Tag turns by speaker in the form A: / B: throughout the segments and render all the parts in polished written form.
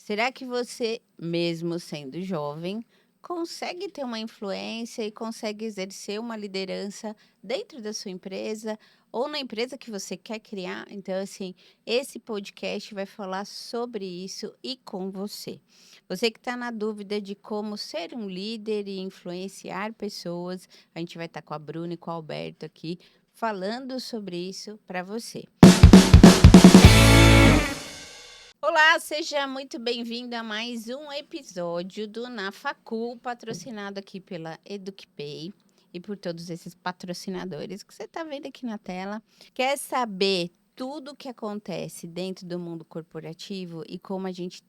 A: Será que você, mesmo sendo jovem, consegue ter uma influência e consegue exercer uma liderança dentro da sua empresa ou na empresa que você quer criar? Então, assim, esse podcast vai falar sobre isso e com você. Você que está na dúvida de como ser um líder e influenciar pessoas, a gente vai estar com a Bruna e com o Alberto aqui falando sobre isso para você. Olá, seja muito bem-vindo a mais um episódio do Na Facul, patrocinado aqui pela EducPay e por todos esses patrocinadores que você está vendo aqui na tela. Quer saber tudo o que acontece dentro do mundo corporativo e como a gente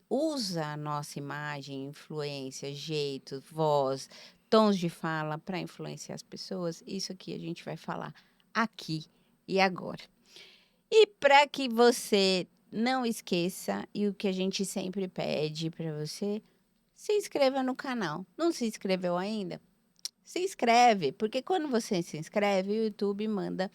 A: usa a nossa imagem, influência, jeito, voz, tons de fala para influenciar as pessoas? Isso aqui a gente vai falar aqui e agora. E para que você não esqueça, e o que a gente sempre pede para você, se inscreva no canal. Não se inscreveu ainda? Se inscreve, porque quando você se inscreve, o YouTube manda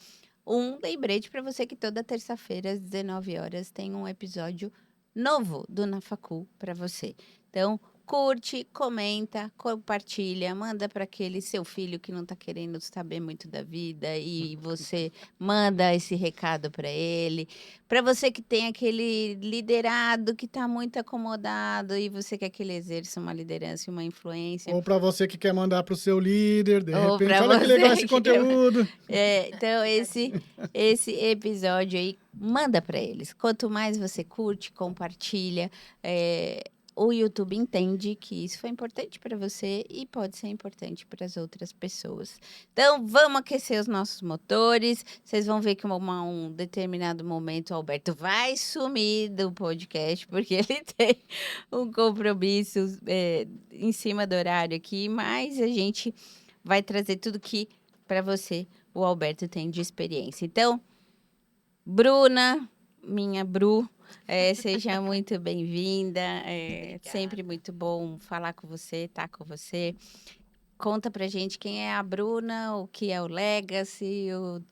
A: um lembrete para você que toda terça-feira às 19 horas tem um episódio novo do Na Facul para você. Então, curte, comenta, compartilha, manda para aquele seu filho que não está querendo saber muito da vida e você manda esse recado para ele. Para você que tem aquele liderado que está muito acomodado e você quer que ele exerça uma liderança e uma influência.
B: Ou para você que quer mandar para o seu líder, de
A: Ou
B: repente,
A: para
B: olha que legal
A: você
B: esse
A: que quer...
B: conteúdo.
A: Então, esse episódio aí, manda para eles. Quanto mais você curte, compartilha, o YouTube entende que isso foi importante para você e pode ser importante para as outras pessoas. Então, vamos aquecer os nossos motores. Vocês vão ver que um determinado momento o Alberto vai sumir do podcast, porque ele tem um compromisso em cima do horário aqui, mas a gente vai trazer tudo que para você o Alberto tem de experiência. Então, Bruna, minha Bru, seja muito bem-vinda. Sempre muito bom falar com você, estar com você. Conta pra gente quem é a Bruna, o que é o Legacy,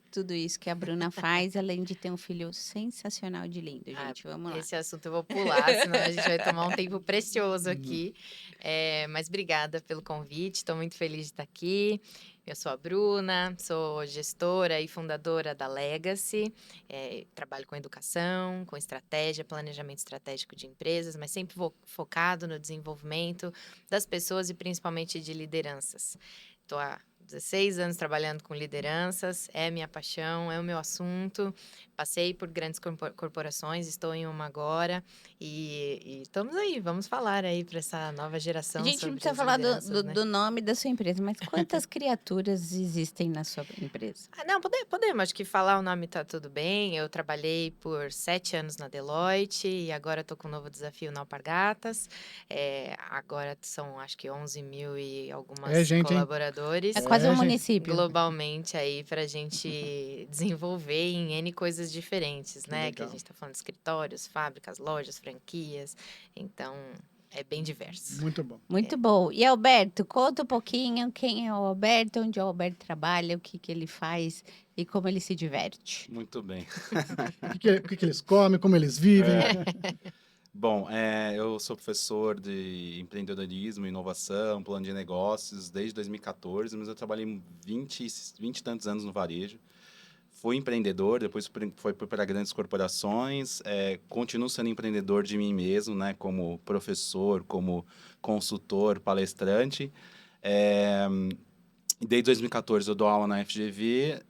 A: tudo isso que a Bruna faz, além de ter um filho sensacional de lindo, gente. Vamos lá.
C: Esse assunto eu vou pular, senão a gente vai tomar um tempo precioso aqui. Mas obrigada pelo convite, estou muito feliz de estar aqui. Eu sou a Bruna, sou gestora e fundadora da Legacy. Trabalho com educação, com estratégia, planejamento estratégico de empresas, mas sempre focado no desenvolvimento das pessoas e principalmente de lideranças. Estou há 16 anos trabalhando com lideranças, é minha paixão, é o meu assunto. Passei por grandes corporações, estou em uma agora e estamos aí, vamos falar aí para essa nova geração
A: A gente não
C: sobre
A: precisa
C: as
A: falar
C: lideranças, né?
A: do nome da sua empresa, mas quantas criaturas existem na sua empresa?
C: Não, podemos, acho que falar o nome tá tudo bem. Eu trabalhei por 7 anos na Deloitte e agora estou com um novo desafio na Alpargatas. Agora são, acho que 11 mil e algumas
B: Gente, hein?
C: colaboradores.
A: É quase um
B: gente.
A: município.
C: Globalmente aí para a gente desenvolver em N coisas diferentes, né? Que a
B: legal.
C: gente está falando de escritórios, fábricas, lojas, franquias. Então, é bem diverso.
B: Muito bom.
A: Muito bom. E Alberto, conta um pouquinho quem é o Alberto, onde o Alberto trabalha, o que ele faz e como ele se diverte.
D: Muito bem.
B: O que eles comem, como eles vivem.
D: Bom, eu sou professor de empreendedorismo, inovação, plano de negócios desde 2014, mas eu trabalhei 20 e tantos anos no varejo. Fui empreendedor, depois fui para grandes corporações, continuo sendo empreendedor de mim mesmo, né, como professor, como consultor, palestrante. Desde 2014 eu dou aula na FGV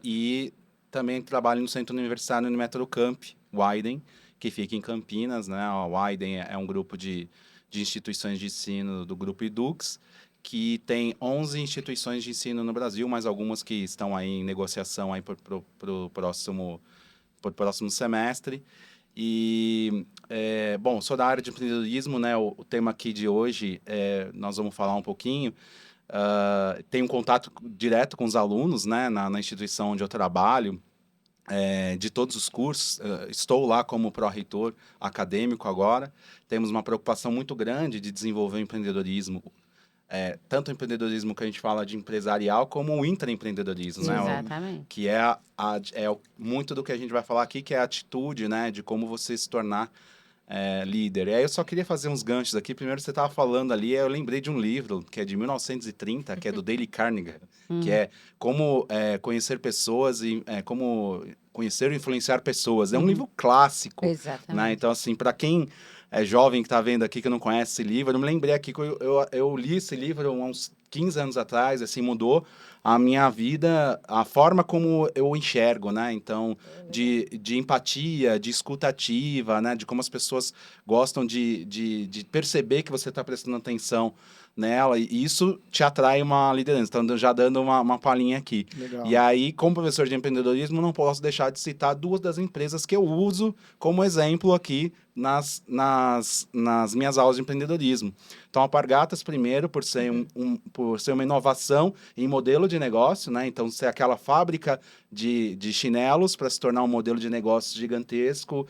D: e também trabalho no Centro Universitário Unimetro Camp, Widen, que fica em Campinas, né? A Widen é um grupo de instituições de ensino do Grupo Edux, que tem 11 instituições de ensino no Brasil, mais algumas que estão aí em negociação aí para o próximo semestre. E, bom, sou da área de empreendedorismo, né? O tema aqui de hoje, nós vamos falar um pouquinho. Tenho um contato direto com os alunos, né? Na instituição onde eu trabalho, de todos os cursos. Estou lá como pró-reitor acadêmico agora. Temos uma preocupação muito grande de desenvolver o empreendedorismo, tanto o empreendedorismo que a gente fala de empresarial, como o intraempreendedorismo, né?
A: Exatamente.
D: Que é muito do que a gente vai falar aqui, que é a atitude, né? De como você se tornar líder. E aí eu só queria fazer uns ganchos aqui. Primeiro, você estava falando ali, eu lembrei de um livro que é de 1930, que é do Dale Carnegie, que é Como Conhecer Pessoas e Como Conhecer e Influenciar Pessoas. É um livro clássico, né?
A: Exatamente.
D: Então, assim, para quem é jovem que está vendo aqui, que não conhece esse livro, eu me lembrei aqui que eu li esse livro há uns 15 anos atrás, assim, mudou a minha vida, a forma como eu enxergo, né? Então, de empatia, de escuta ativa, né? De como as pessoas gostam de perceber que você está prestando atenção nela, e isso te atrai uma liderança. Então, já dando uma palhinha aqui.
B: Legal.
D: E aí, como professor de empreendedorismo, não posso deixar de citar duas das empresas que eu uso como exemplo aqui nas minhas aulas de empreendedorismo. Então, a Alpargatas, primeiro, por ser, por ser uma inovação em modelo de negócio, né? Então, ser aquela fábrica de chinelos para se tornar um modelo de negócio gigantesco,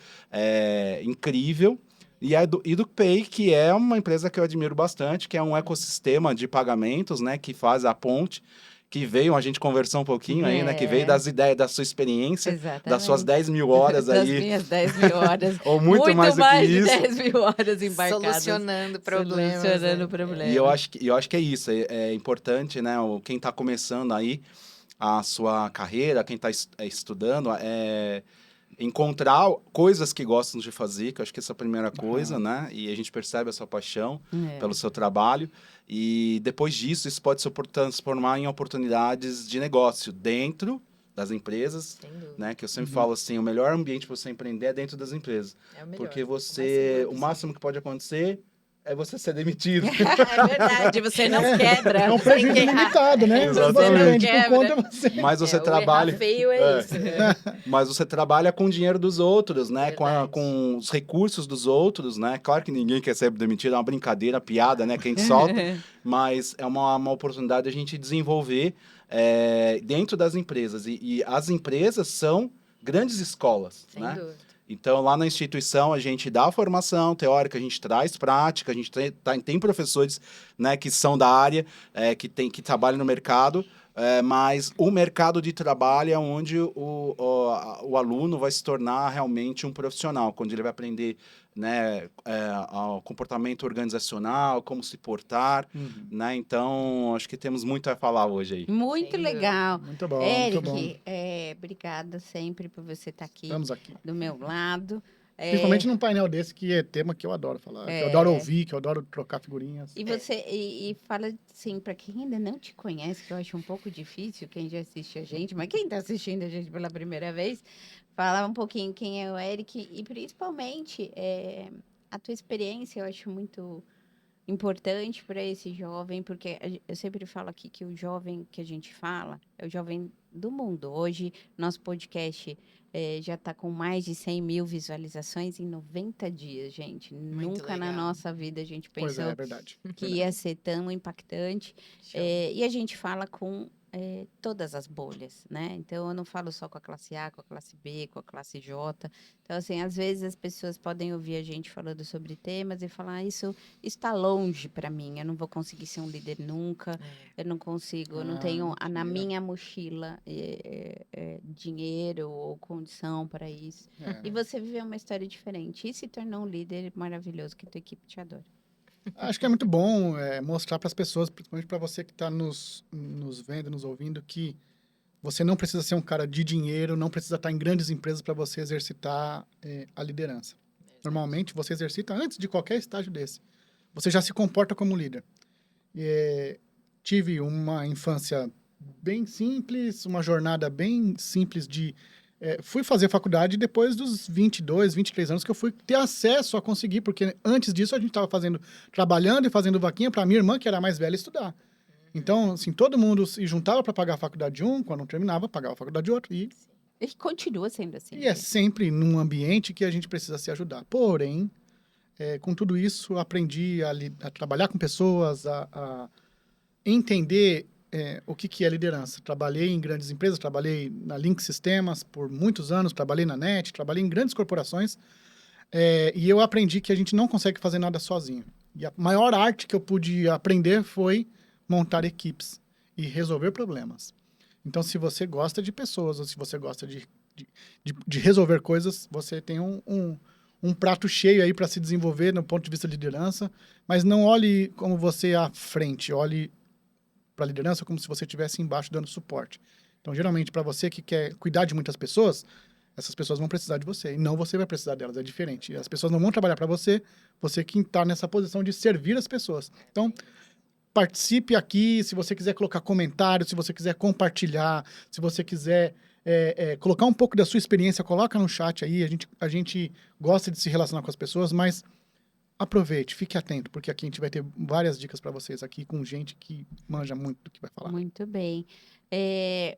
D: incrível. E a EduPay, que é uma empresa que eu admiro bastante, que é um ecossistema de pagamentos, né? Que faz a ponte, que veio, a gente conversou um pouquinho aí, né? Que veio das ideias, da sua experiência, das suas 10 mil horas
A: Das
D: aí.
A: minhas 10 mil horas.
D: Ou muito mais do que
A: de
D: isso.
A: 10 mil horas embarcadas.
C: Solucionando problemas.
A: Solucionando
C: né?
A: problemas.
D: E eu acho que é isso, é importante, né? Quem está começando aí a sua carreira, quem está estudando, encontrar coisas que gostam de fazer, que eu acho que essa é a primeira coisa, né? E a gente percebe a sua paixão pelo seu trabalho. E depois disso, isso pode se transformar em oportunidades de negócio dentro das empresas,
C: Sem dúvida.
D: né? Que eu sempre falo assim, o melhor ambiente para você empreender é dentro das empresas.
C: É o melhor.
D: Porque
C: o mais
D: você,
C: seguro
D: o máximo que pode acontecer é você ser demitido.
A: É verdade, você não quebra.
B: É um prejuízo limitado, né?
D: Exatamente.
B: Por conta de você.
D: Mas você
C: o
D: trabalha...
C: errar feio é isso.
D: Mas você trabalha com o dinheiro dos outros, né?
C: Verdade.
D: Com os recursos dos outros, né? Claro que ninguém quer ser demitido, é uma brincadeira, piada, né? Que a gente solta. Mas é uma oportunidade de a gente desenvolver dentro das empresas. E as empresas são grandes escolas,
C: Sem
D: né?
C: dúvida.
D: Então, lá na instituição, a gente dá formação teórica, a gente traz prática, a gente tem professores, né, que são da área, que trabalham no mercado, mas o mercado de trabalho é onde o aluno vai se tornar realmente um profissional, quando ele vai aprender, né, o comportamento organizacional, como se portar, né? Então, acho que temos muito a falar hoje aí.
A: Muito
C: Sem
A: legal.
B: Muito bom, muito bom.
A: Eric, obrigada sempre por você estar aqui
B: Estamos aqui.
A: do meu lado.
B: Principalmente num painel desse, que é tema que eu adoro falar, que eu adoro ouvir, que eu adoro trocar figurinhas.
A: E você e fala assim, para quem ainda não te conhece, que eu acho um pouco difícil, quem já assiste a gente, mas quem está assistindo a gente pela primeira vez, fala um pouquinho quem é o Eric e principalmente a tua experiência, eu acho muito importante para esse jovem, porque eu sempre falo aqui que o jovem que a gente fala é o jovem do mundo. Hoje, nosso podcast já está com mais de 100 mil visualizações em 90 dias, gente.
C: Muito
A: Nunca na
C: legal.
A: nossa vida a gente
B: Pois
A: pensou
B: é verdade.
A: que ia ser tão impactante.
C: Show.
A: E a gente fala com todas as bolhas, né? Então, eu não falo só com a classe A, com a classe B, com a classe J. Então, assim, às vezes as pessoas podem ouvir a gente falando sobre temas e falar, isso está longe para mim, eu não vou conseguir ser um líder nunca, eu não consigo, eu não tenho na
B: mentira.
A: minha mochila dinheiro ou condição para isso. E você viveu uma história diferente e se tornou um líder maravilhoso que tua equipe te adora.
B: Acho que é muito bom mostrar para as pessoas, principalmente para você que está nos vendo, nos ouvindo, que você não precisa ser um cara de dinheiro, não precisa estar em grandes empresas para você exercitar a liderança. Normalmente, você exercita antes de qualquer estágio desse. Você já se comporta como líder. Tive uma infância bem simples, uma jornada bem simples de... fui fazer faculdade depois dos 22, 23 anos que eu fui ter acesso a conseguir, porque antes disso a gente estava trabalhando e fazendo vaquinha para minha irmã, que era mais velha, estudar. Então, assim, todo mundo se juntava para pagar a faculdade de um, quando não terminava, pagava a faculdade de outro. E
A: continua sendo assim.
B: é sempre num ambiente que a gente precisa se ajudar. Porém, com tudo isso, aprendi a trabalhar com pessoas, a entender o que é liderança. Trabalhei em grandes empresas, trabalhei na Link Sistemas por muitos anos, trabalhei na NET, trabalhei em grandes corporações, e eu aprendi que a gente não consegue fazer nada sozinho. E a maior arte que eu pude aprender foi montar equipes e resolver problemas. Então, se você gosta de pessoas, ou se você gosta de resolver coisas, você tem um prato cheio aí para se desenvolver no ponto de vista de liderança, mas não olhe como você à frente, olhe para a liderança como se você estivesse embaixo dando suporte. Então, geralmente, para você que quer cuidar de muitas pessoas, essas pessoas vão precisar de você, e não você vai precisar delas, é diferente. As pessoas não vão trabalhar para você, você que está nessa posição de servir as pessoas. Então, participe aqui, se você quiser colocar comentário, se você quiser compartilhar, se você quiser colocar um pouco da sua experiência, coloca no chat aí, a gente gosta de se relacionar com as pessoas, mas aproveite, fique atento, porque aqui a gente vai ter várias dicas para vocês aqui, com gente que manja muito do que vai falar.
A: Muito bem.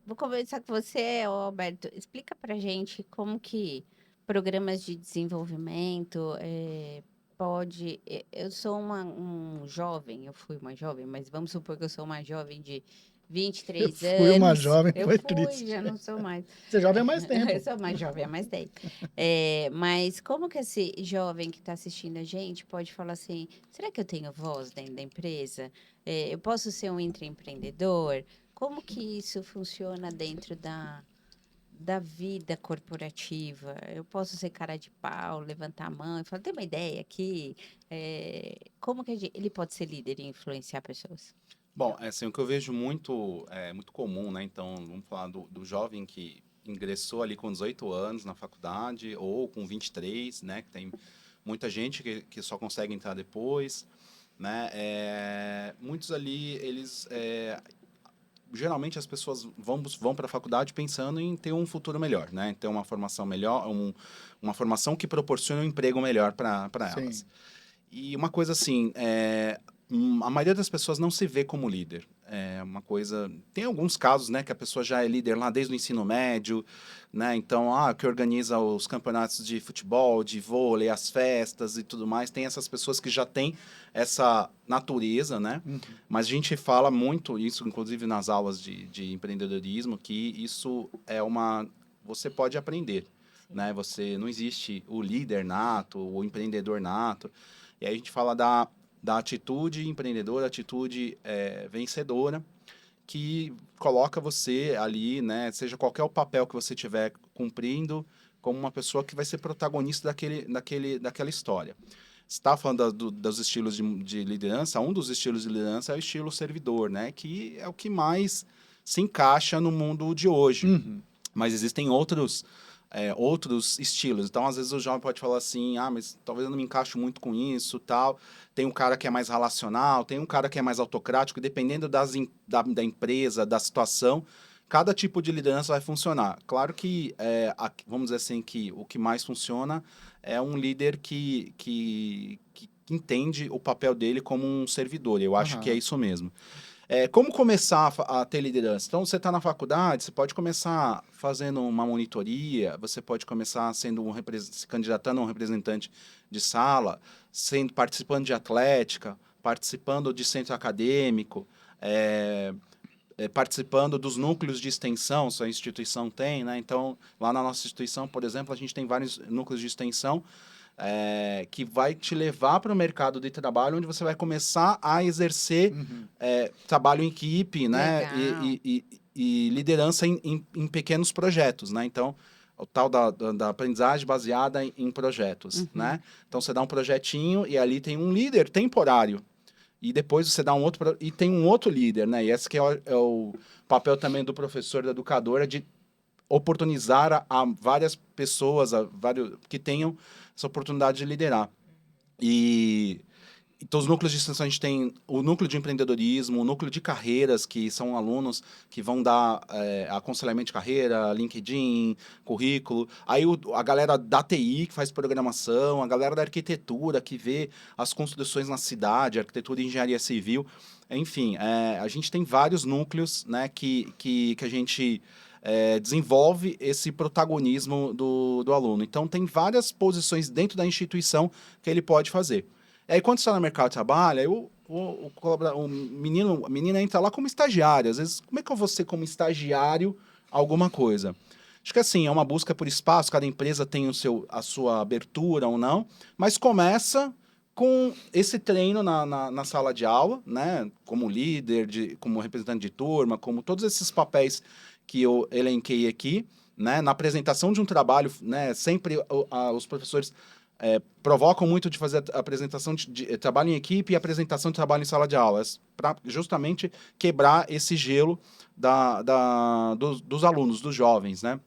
A: Vou conversar com você, ô Alberto. Explica pra gente como que programas de desenvolvimento pode. Eu sou um jovem, eu fui uma jovem, mas vamos supor que eu sou uma jovem de 23
B: Eu fui uma
A: anos.
B: jovem,
A: Eu
B: foi
A: fui,
B: triste.
A: já não sou mais.
B: Você jovem há mais tempo.
A: Eu sou mais jovem há mais tempo. Mas como que esse jovem que está assistindo a gente pode falar assim, será que eu tenho voz dentro da empresa? Eu posso ser um intraempreendedor? Como que isso funciona dentro da vida corporativa? Eu posso ser cara de pau, levantar a mão e falar, tem uma ideia aqui? Como que ele pode ser líder e influenciar pessoas?
D: Bom, assim, o que eu vejo muito comum, né? Então, vamos falar do jovem que ingressou ali com 18 anos na faculdade ou com 23, né? Que tem muita gente que só consegue entrar depois, né? Muitos ali, eles... geralmente as pessoas vão para a faculdade pensando em ter um futuro melhor, né? Ter uma formação melhor, uma formação que proporcione um emprego melhor para elas.
B: Sim.
D: E uma coisa assim, a maioria das pessoas não se vê como líder. Uma coisa... Tem alguns casos, né, que a pessoa já é líder lá desde o ensino médio, né? Então, que organiza os campeonatos de futebol, de vôlei, as festas e tudo mais. Tem essas pessoas que já têm essa natureza, né?
B: Uhum.
D: Mas a gente fala muito isso, inclusive nas aulas de empreendedorismo, que isso você pode aprender, né? Não existe o líder nato, o empreendedor nato. E aí a gente fala da atitude empreendedora, atitude vencedora, que coloca você ali, né? Seja qualquer o papel que você estiver cumprindo, como uma pessoa que vai ser protagonista daquela história. Você está falando dos estilos de liderança, um dos estilos de liderança é o estilo servidor, né? Que é o que mais se encaixa no mundo de hoje.
B: Uhum.
D: Mas existem outros estilos. Então, às vezes, o jovem pode falar assim, mas talvez eu não me encaixo muito com isso, tal. Tem um cara que é mais relacional, tem um cara que é mais autocrático, dependendo da empresa, da situação, cada tipo de liderança vai funcionar. Claro que, vamos dizer assim, que o que mais funciona é um líder que entende o papel dele como um servidor. Eu acho que é isso mesmo. Como começar a ter liderança? Então, você está na faculdade, você pode começar fazendo uma monitoria, você pode começar se candidatando a um representante de sala, participando de atlética, participando de centro acadêmico, participando dos núcleos de extensão, se a instituição tem, né? Então, lá na nossa instituição, por exemplo, a gente tem vários núcleos de extensão que vai te levar para o mercado de trabalho, onde você vai começar a exercer trabalho em equipe, né? E liderança em pequenos projetos, né? Então, o tal da aprendizagem baseada em projetos, né? Então, você dá um projetinho e ali tem um líder temporário. E depois você dá e tem um outro líder, né? E esse que é o papel também do professor, do educador, é de oportunizar a várias pessoas, que tenham essa oportunidade de liderar. Então, os núcleos de extensão, a gente tem o núcleo de empreendedorismo, o núcleo de carreiras, que são alunos que vão dar aconselhamento de carreira, LinkedIn, currículo. Aí a galera da TI, que faz programação, a galera da arquitetura, que vê as construções na cidade, arquitetura e engenharia civil. Enfim, a gente tem vários núcleos, né, que a gente desenvolve esse protagonismo do aluno. Então, tem várias posições dentro da instituição que ele pode fazer. E aí, quando você está no mercado de trabalho, aí a menina entra lá como estagiário. Às vezes, como é que eu vou ser como estagiário alguma coisa? Acho que assim, é uma busca por espaço, cada empresa tem a sua abertura ou não, mas começa com esse treino na sala de aula, né? Como líder, como representante de turma, como todos esses papéis que eu elenquei aqui, né? Na apresentação de um trabalho, né? Sempre os professores provocam muito de fazer a apresentação de trabalho em equipe e apresentação de trabalho em sala de aulas, para justamente quebrar esse gelo dos alunos, dos jovens, né?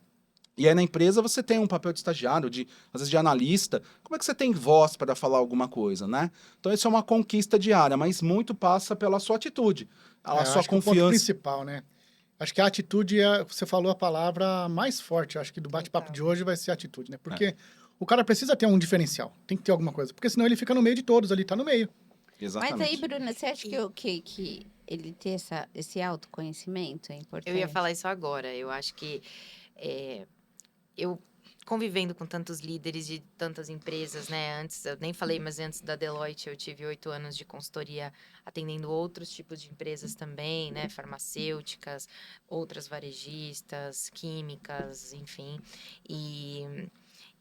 D: E aí na empresa você tem um papel de estagiário, às vezes de analista. Como é que você tem voz para falar alguma coisa, né? Então isso é uma conquista diária, mas muito passa pela sua atitude, a sua
B: acho que o ponto
D: confiança.
B: principal, né? Acho que a atitude você falou a palavra mais forte, acho que do bate-papo de hoje vai ser a atitude, né? Porque o cara precisa ter um diferencial, tem que ter alguma coisa, porque senão ele fica no meio de todos ali, tá no meio.
D: Exatamente.
A: Mas aí, Bruna, você acha que ele ter esse autoconhecimento é importante?
C: Eu ia falar isso agora. Eu acho que eu convivendo com tantos líderes de tantas empresas, né? Antes, eu nem falei, mas antes da Deloitte, eu tive 8 anos de consultoria atendendo outros tipos de empresas também, né? Farmacêuticas, outras varejistas, químicas, enfim. E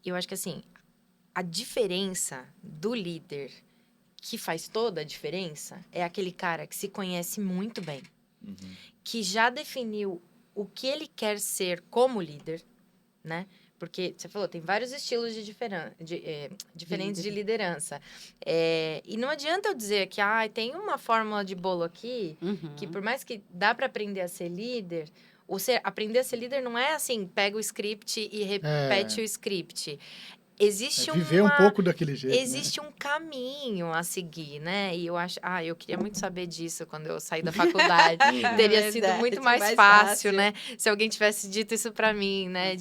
C: eu acho que, assim, a diferença do líder que faz toda a diferença é aquele cara que se conhece muito bem, que já definiu o que ele quer ser como líder, né? Porque você falou, tem vários estilos diferentes de liderança. E não adianta eu dizer que tem uma fórmula de bolo aqui, que por mais que dá para aprender a ser líder, aprender a ser líder não é assim, pega o script e repete o script. Existe
B: viver um pouco daquele jeito,
C: existe um caminho a seguir, né? E eu acho, eu queria muito saber disso quando eu saí da faculdade. Teria sido muito mais fácil, né? Se alguém tivesse dito isso para mim, né?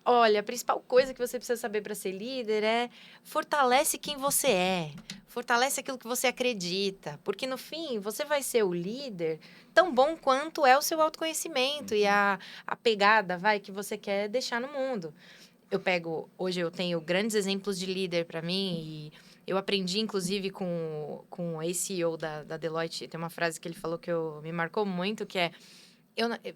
C: Olha, a principal coisa que você precisa saber para ser líder é fortalece quem você é. Fortalece aquilo que você acredita. Porque, no fim, você vai ser o líder tão bom quanto é o seu autoconhecimento e a pegada, que você quer deixar no mundo. Hoje eu tenho grandes exemplos de líder para mim e eu aprendi, inclusive, com o ex-CEO da Deloitte. Tem uma frase que ele falou que me marcou muito, que é...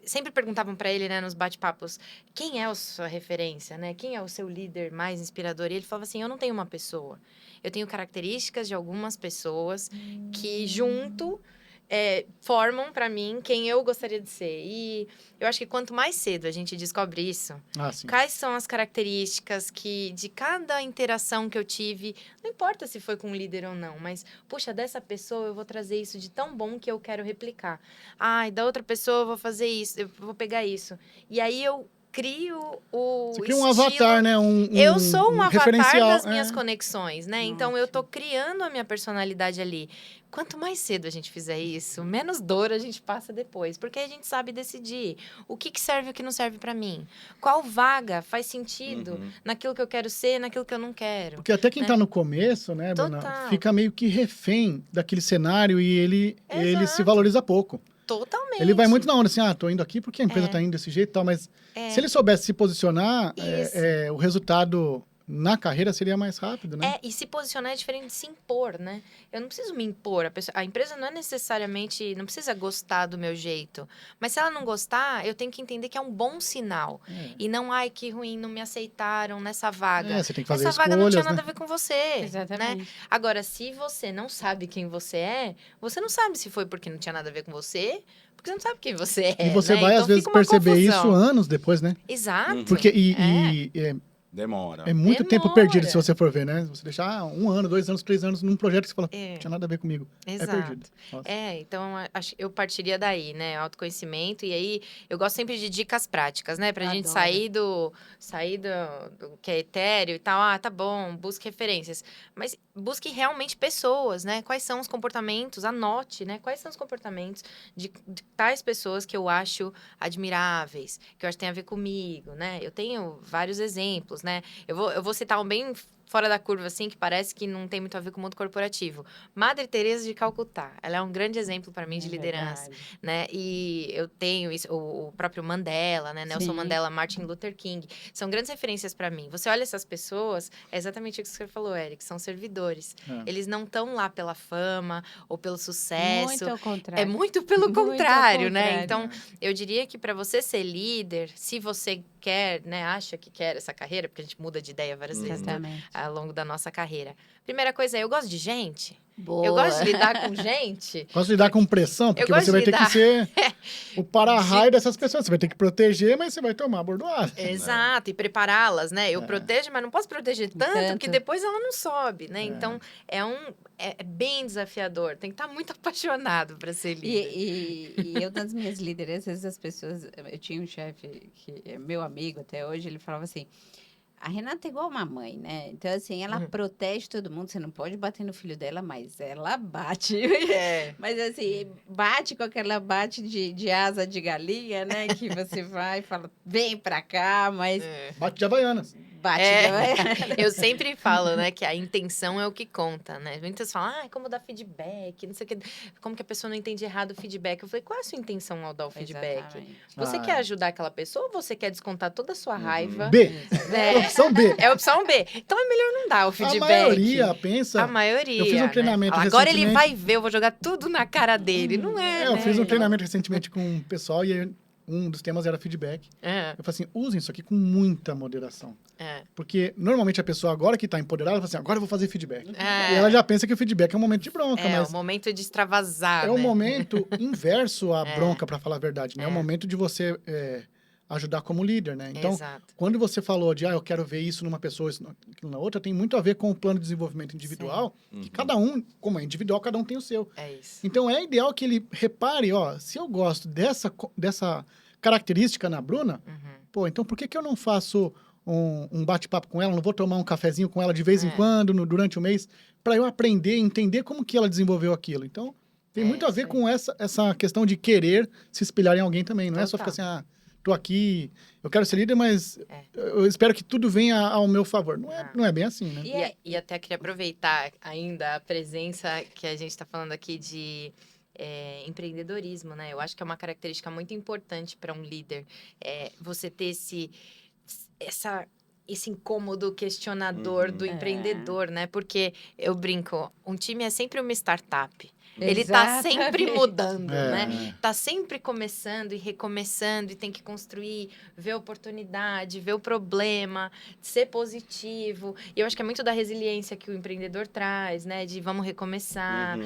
C: sempre perguntavam para ele, né, nos bate-papos, quem é a sua referência, né? Quem é o seu líder mais inspirador? E ele falava assim, eu não tenho uma pessoa. Eu tenho características de algumas pessoas que, junto... formam para mim quem eu gostaria de ser. E eu acho que quanto mais cedo a gente descobre isso, quais são as características de cada interação que eu tive, não importa se foi com um líder ou não, mas, puxa, dessa pessoa eu vou trazer isso de tão bom que eu quero replicar. Da outra pessoa eu vou fazer isso, eu vou pegar isso. E aí eu crio
B: Você cria um avatar, né?
C: Eu sou um avatar das
B: é.
C: minhas conexões, né? Então, eu tô criando a minha personalidade ali. Quanto mais cedo a gente fizer isso, menos dor a gente passa depois. Porque a gente sabe decidir o que serve e o que não serve pra mim. Qual vaga faz sentido naquilo que eu quero ser, naquilo que eu não quero.
B: Porque até quem tá no começo, né, Bruna, fica meio que refém daquele cenário e ele se valoriza pouco.
C: Totalmente.
B: Ele vai muito na onda, assim, tô indo aqui porque a empresa tá indo desse jeito e tal, mas se ele soubesse se posicionar, o resultado na carreira seria mais rápido, né?
C: E se posicionar é diferente de se impor, né? Eu não preciso me impor. A empresa não é necessariamente... Não precisa gostar do meu jeito. Mas se ela não gostar, eu tenho que entender que é um bom sinal. E não, que ruim, não me aceitaram nessa vaga.
B: Você tem que fazer
C: essa vaga não tinha
B: né?
C: nada a ver com você.
A: Exatamente.
C: Né? Agora, se você não sabe quem você é, você não sabe se foi porque não tinha nada a ver com você, porque você não sabe quem você é.
B: E você vai,
C: então,
B: às vezes, perceber isso anos depois, né?
C: Exato.
B: Porque
D: Demora.
B: É muito tempo perdido, se você for ver, né? Você deixar 1 ano, 2 anos, 3 anos num projeto que você fala, não tinha nada a ver comigo.
C: Exato.
B: É perdido. Nossa.
C: Então eu partiria daí, né? Autoconhecimento. E aí, eu gosto sempre de dicas práticas, né? Pra gente sair do que é etéreo e tal. Tá bom, busque referências. Mas busque realmente pessoas, né? Quais são os comportamentos? Anote, né? Quais são os comportamentos de tais pessoas que eu acho admiráveis, que eu acho que tem a ver comigo, né? Eu tenho vários exemplos, né? Eu vou citar um bem fora da curva, assim, que parece que não tem muito a ver com o mundo corporativo. Madre Teresa de Calcutá. Ela é um grande exemplo para mim de liderança, né? E eu tenho isso, o próprio Mandela, né? Nelson Mandela, Martin Luther King. São grandes referências para mim. Você olha essas pessoas, é exatamente o que você falou, Eric, são servidores. Eles não estão lá pela fama ou pelo sucesso.
A: Muito ao contrário.
C: É muito pelo contrário, né? Então, eu diria que para você ser líder, se você quer, né, acha que quer essa carreira, porque a gente muda de ideia várias vezes, né, ao longo da nossa carreira. Primeira coisa, eu gosto de gente.
A: Boa.
C: Eu gosto de lidar com gente.
B: Gosto de lidar com pressão, porque
C: gosto
B: você vai
C: de
B: ter que
C: lidar-
B: ser o para-raio dessas pessoas. Você vai ter que proteger, mas você vai tomar bordoada.
C: Exato, e prepará-las, né? Eu
B: É.
C: protejo, mas não posso proteger tanto que depois ela não sobe, né? Então, é bem desafiador. Tem que estar muito apaixonado para ser líder.
A: E eu, das minhas lideranças, as pessoas... Eu tinha um chefe que é meu amigo até hoje, ele falava assim... A Renata é igual uma mãe, né? Então, assim, ela protege todo mundo. Você não pode bater no filho dela, mas ela bate.
C: É.
A: Mas, assim, bate com aquela bate de asa de galinha, né? Que você vai e fala, vem pra cá, mas
B: Bate de Havaianas.
A: bate.
C: É.
A: Não é?
C: Eu sempre falo, né, que a intenção é o que conta, né? Muitas falam, como dar feedback, não sei o que, como que a pessoa não entende errado o feedback. Eu falei, qual é a sua intenção ao dar o feedback?
A: Exatamente.
C: Você quer ajudar aquela pessoa ou você quer descontar toda a sua raiva?
B: B.
C: É.
B: Opção B.
C: É a opção B. Então é melhor não dar o
B: A
C: feedback.
B: maioria pensa...
C: A maioria.
B: Eu fiz um
C: né?
B: treinamento
C: Fala, agora ele
B: recentemente.
C: vai ver, eu vou jogar tudo na cara dele. Não é,
B: eu
C: né?
B: fiz um treinamento recentemente com um pessoal e aí um dos temas era feedback. Eu falei assim, usem isso aqui com muita moderação. Porque normalmente a pessoa agora que está empoderada, fala assim, agora eu vou fazer feedback. E ela já pensa que o feedback é um momento de bronca, mas
C: o momento de extravasar,
B: é
C: né?
B: o momento inverso à bronca, para falar a verdade, né? É o momento de você ajudar como líder, né? Então,
C: Exato.
B: quando você falou de, eu quero ver isso numa pessoa, isso na outra, tem muito a ver com o plano de desenvolvimento individual, que cada um, como é individual, cada um tem o seu.
C: É isso.
B: Então, é ideal que ele repare, se eu gosto dessa característica na Bruna, pô, então por que eu não faço um bate-papo com ela, não vou tomar um cafezinho com ela de vez em quando, durante o mês, para eu aprender, entender como que ela desenvolveu aquilo. Então, tem muito a ver com essa questão de querer se espelhar em alguém também. Não é só ficar assim, tô aqui, eu quero ser líder, mas eu espero que tudo venha ao meu favor. Não é bem assim, né?
C: E até queria aproveitar ainda a presença que a gente está falando aqui de empreendedorismo, né? Eu acho que é uma característica muito importante para um líder. Você ter esse incômodo questionador do empreendedor, né? Porque eu brinco, um time é sempre uma startup. Ele tá sempre mudando, né? Tá sempre começando e recomeçando e tem que construir, ver a oportunidade, ver o problema, ser positivo. E eu acho que é muito da resiliência que o empreendedor traz, né? De vamos recomeçar,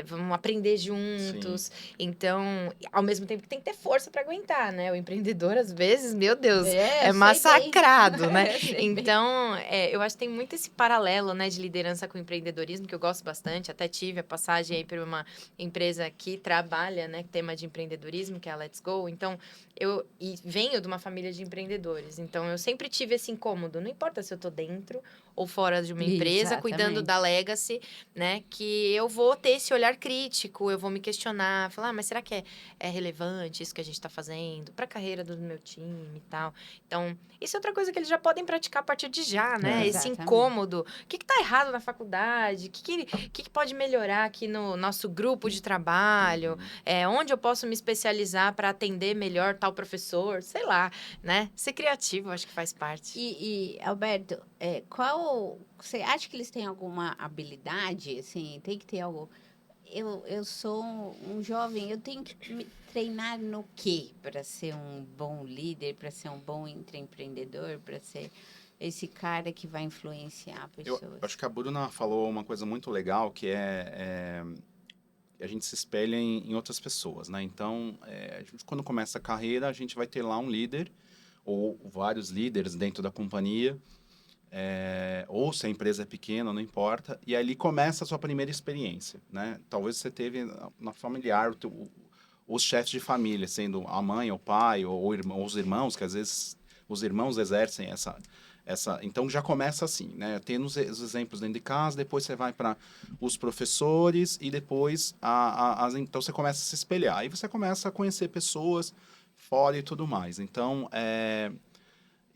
C: vamos aprender juntos. Sim. Então, ao mesmo tempo que tem que ter força para aguentar, né? O empreendedor, às vezes, meu Deus, é massacrado, né? Então, eu acho que tem muito esse paralelo, né? De liderança com empreendedorismo, que eu gosto bastante. Até tive a passagem aí por uma empresa que trabalha, né, tema de empreendedorismo, que é a Let's Go. Então, eu venho de uma família de empreendedores. Então, eu sempre tive esse incômodo. Não importa se eu tô dentro ou fora de uma empresa, cuidando da legacy, né, que eu vou ter esse olhar crítico, eu vou me questionar, falar, mas será que é relevante isso que a gente tá fazendo para a carreira do meu time e tal? Então, isso é outra coisa que eles já podem praticar a partir de já, né? Esse incômodo. O que tá errado na faculdade? O que pode melhorar aqui no nosso grupo de trabalho? Onde eu posso me especializar para atender melhor tal professor? Sei lá, né? Ser criativo, acho que faz parte.
A: E Alberto, você acha que eles têm alguma habilidade? Assim, tem que ter algo... Eu sou um jovem, eu tenho que me treinar no quê para ser um bom líder, para ser um bom empreendedor, para ser esse cara que vai influenciar pessoas?
D: Eu acho que a Bruna falou uma coisa muito legal, que a gente se espelha em outras pessoas, né? Então, a gente, quando começa a carreira, a gente vai ter lá um líder, ou vários líderes dentro da companhia, ou se a empresa é pequena, não importa, e ali começa a sua primeira experiência, né? Talvez você teve na familiar os chefes de família, sendo a mãe, o pai, ou os irmãos, que às vezes os irmãos exercem essa... Então, já começa assim, né? Tendo os exemplos dentro de casa, depois você vai para os professores e depois então você começa a se espelhar. Aí você começa a conhecer pessoas fora e tudo mais. Então,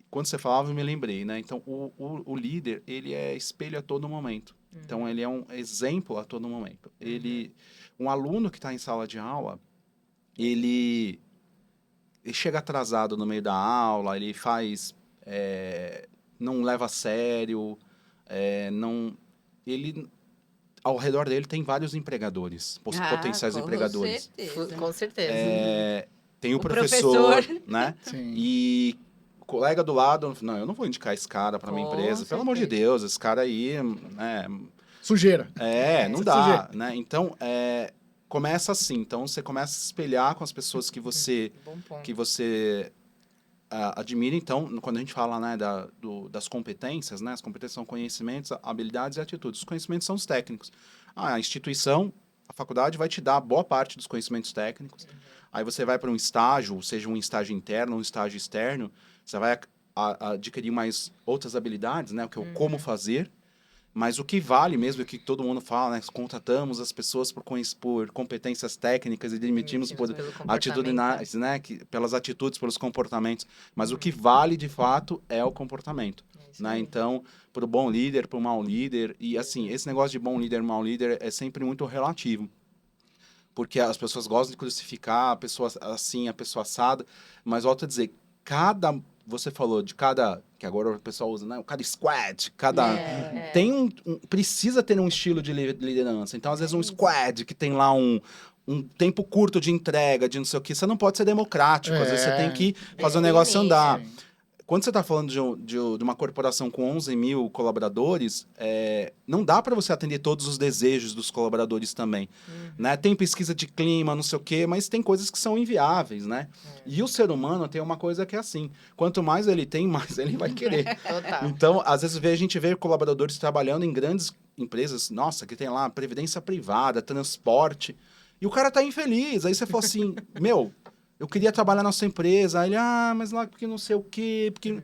D: quando você falava, eu me lembrei, né? Então, o líder, ele é espelho a todo momento. Então, ele é um exemplo a todo momento. Um aluno que está em sala de aula, ele chega atrasado no meio da aula, ele faz... não leva a sério, ele... Ao redor dele tem vários empregadores, potenciais empregadores.
C: Com certeza.
D: Tem o professor, né?
B: Sim.
D: E o colega do lado, não, eu não vou indicar esse cara para minha empresa. Pelo amor de Deus, esse cara aí,
B: Sujeira.
D: Não dá, né? Então, começa assim. Então, você começa a se espelhar com as pessoas que você
C: Bom ponto.
D: admira. Então, quando a gente fala, né, das competências, né? As competências são conhecimentos, habilidades e atitudes. Os conhecimentos são os técnicos. A instituição, a faculdade vai te dar boa parte dos conhecimentos técnicos. Aí você vai para um estágio, seja um estágio interno ou um estágio externo, você vai adquirir mais outras habilidades, né? Que é o como fazer. Mas o que vale mesmo é o que todo mundo fala, né? Contratamos as pessoas por competências técnicas e demitimos por
C: Pelo
D: atitudinais, né? Pelas atitudes, pelos comportamentos. Mas o que vale, de fato, é o comportamento. Né? Então, para o bom líder, para o mau líder. E, assim, esse negócio de bom líder e mau líder é sempre muito relativo. Porque as pessoas gostam de crucificar a pessoa assim, a pessoa assada. Mas, volto a dizer, você falou de cada... Que agora o pessoal usa, né? Cada squad, tem precisa ter um estilo de liderança. Então, às vezes, um squad que tem lá um tempo curto de entrega, de não sei o que, você não pode ser democrático. Às vezes, você tem que fazer o negócio andar.
B: Sim.
D: Quando você está falando de uma corporação com 11 mil colaboradores, não dá para você atender todos os desejos dos colaboradores também. Né? Tem pesquisa de clima, não sei o quê, mas tem coisas que são inviáveis, né? E o ser humano tem uma coisa que é assim, quanto mais ele tem, mais ele vai querer.
C: Total.
D: Então, às vezes, a gente vê colaboradores trabalhando em grandes empresas, nossa, que tem lá previdência privada, transporte, e o cara tá infeliz. Aí você fala assim, eu queria trabalhar na sua empresa. Aí ele, mas lá porque não sei o quê, porque...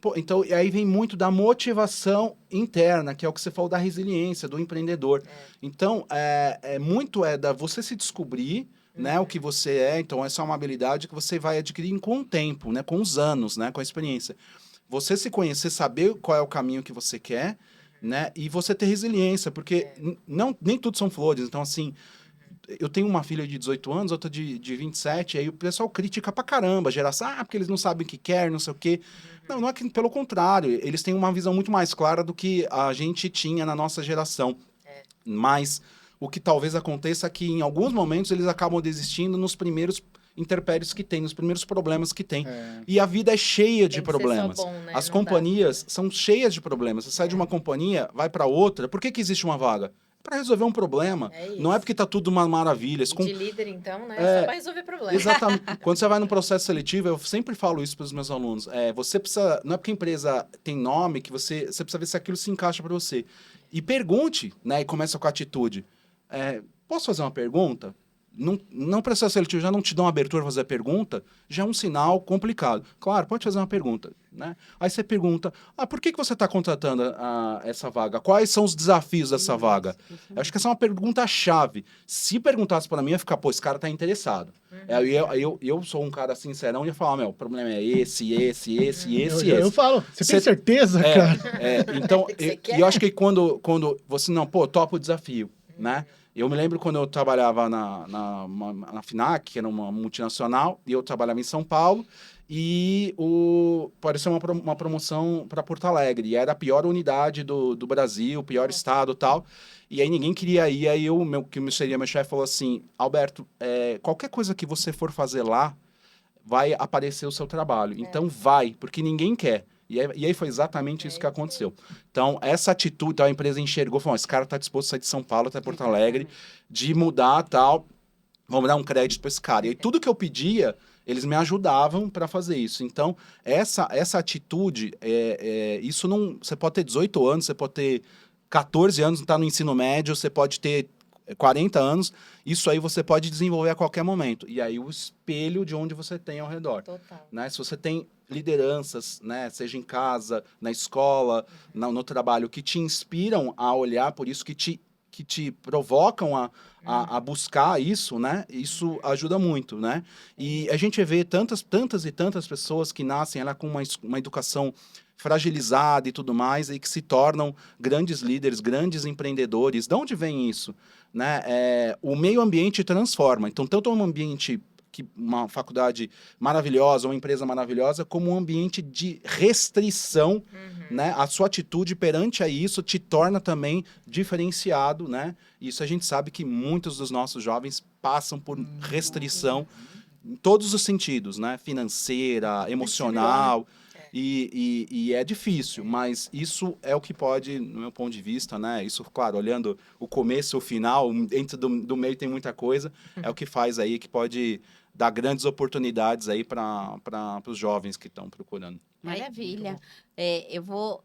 D: Pô, então, e aí vem muito da motivação interna, que é o que você falou da resiliência, do empreendedor. Então, muito da você se descobrir, né, o que você é. Então, essa é uma habilidade que você vai adquirir com o tempo, né, com os anos, né, com a experiência. Você se conhecer, saber qual é o caminho que você quer, né, e você ter resiliência, porque nem tudo são flores. Então, assim... Eu tenho uma filha de 18 anos, outra de 27, aí o pessoal critica pra caramba a geração, porque eles não sabem o que quer, não sei o quê. Não é que, pelo contrário, eles têm uma visão muito mais clara do que a gente tinha na nossa geração. Mas o que talvez aconteça é que, em alguns momentos, eles acabam desistindo nos primeiros intempéries que tem, nos primeiros problemas que tem. E a vida é cheia de problemas.
C: Bom, né?
D: As
C: Não
D: companhias são cheias de problemas. Você sai de uma companhia, vai para outra. Por que existe uma vaga? Para resolver um problema. Não é porque tá tudo uma maravilha.
C: De líder, então, né? Só para resolver problema.
D: Exatamente. Quando você vai no processo seletivo, eu sempre falo isso para os meus alunos. Você precisa... Não é porque a empresa tem nome que você precisa ver se aquilo se encaixa para você. E pergunte, né? E começa com a atitude. Posso fazer uma pergunta? Não processo seletivo, já não te dão abertura para fazer a pergunta, já é um sinal complicado. Claro, pode fazer uma pergunta, né? Aí você pergunta, por que você está contratando essa vaga? Quais são os desafios dessa vaga? Eu acho que essa é uma pergunta-chave. Se perguntasse para mim, eu ia ficar, esse cara está interessado. Eu sou um cara sincerão e ia falar, o problema é esse.
B: Eu falo, você tem certeza, cara?
D: Então, eu acho que quando você, topa o desafio, né? Eu me lembro quando eu trabalhava na FINAC, que era uma multinacional, e eu trabalhava em São Paulo, e apareceu uma promoção para Porto Alegre, e era a pior unidade do Brasil, pior estado e tal, e aí ninguém queria ir, aí meu chefe falou assim, Alberto, qualquer coisa que você for fazer lá, vai aparecer o seu trabalho, então vai, porque ninguém quer. E aí foi exatamente isso que aconteceu. Então, essa atitude, então a empresa enxergou, falou, esse cara está disposto a sair de São Paulo até Porto Alegre, de mudar tal, vamos dar um crédito para esse cara. E aí, tudo que eu pedia, eles me ajudavam para fazer isso. Então, essa atitude, isso não... Você pode ter 18 anos, você pode ter 14 anos, está no ensino médio, você pode ter 40 anos, isso aí você pode desenvolver a qualquer momento. E aí o espelho de onde você tem ao redor.
C: Total.
D: Né? Se você tem lideranças, né? Seja em casa, na escola, no trabalho, que te inspiram a olhar por isso, que te provocam a buscar isso, né? Isso ajuda muito, né? E a gente vê tantas e tantas pessoas que nascem lá com uma educação fragilizada e tudo mais, e que se tornam grandes líderes, grandes empreendedores. De onde vem isso? Né? O meio ambiente transforma. Então, tanto um ambiente, uma faculdade maravilhosa, uma empresa maravilhosa, como um ambiente de restrição, né? A sua atitude perante a isso te torna também diferenciado, né? Isso a gente sabe que muitos dos nossos jovens passam por restrição em todos os sentidos, né? Financeira, emocional. E é difícil, mas isso é o que pode, no meu ponto de vista, né? Isso, claro, olhando o começo e o final, dentro do meio tem muita coisa, é o que faz aí, que pode dar grandes oportunidades aí para os jovens que estão procurando.
A: Maravilha. Eu vou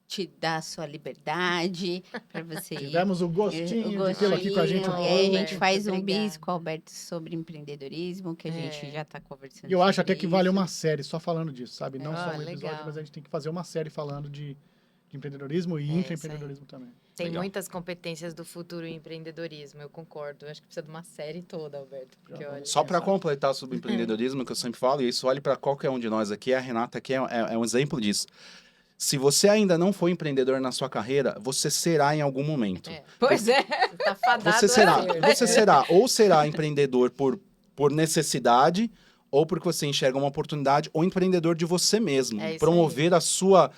A: te dar a sua liberdade para você ir.
B: Tivemos o gostinho de tê-lo aqui com a gente.
A: E aí a gente
C: Alberto,
A: faz um
C: obrigada.
A: bis com o Alberto sobre empreendedorismo, que a gente já está conversando.
B: E eu acho
A: sobre
B: até que vale
A: isso.
B: uma série só falando disso, sabe? Não só um episódio,
C: legal.
B: mas a gente tem que fazer uma série falando de empreendedorismo e
C: isso aí.
B: intraempreendedorismo também.
C: Tem
D: Legal.
C: muitas competências do futuro em empreendedorismo, eu concordo. Eu acho que precisa de uma série toda, Alberto. Porque, olha,
D: Só para
B: Exato.
D: completar sobre o empreendedorismo, que eu sempre falo, e isso vale para qualquer um de nós aqui, a Renata aqui é um exemplo disso. Se você ainda não foi empreendedor na sua carreira, você será em algum momento.
A: Pois é.
C: você tá fadado
D: Você
C: a
D: será,
C: ser.
D: você será, ou será empreendedor por necessidade, ou porque você enxerga uma oportunidade, ou empreendedor de você mesmo.
C: É isso
D: Promover a sua...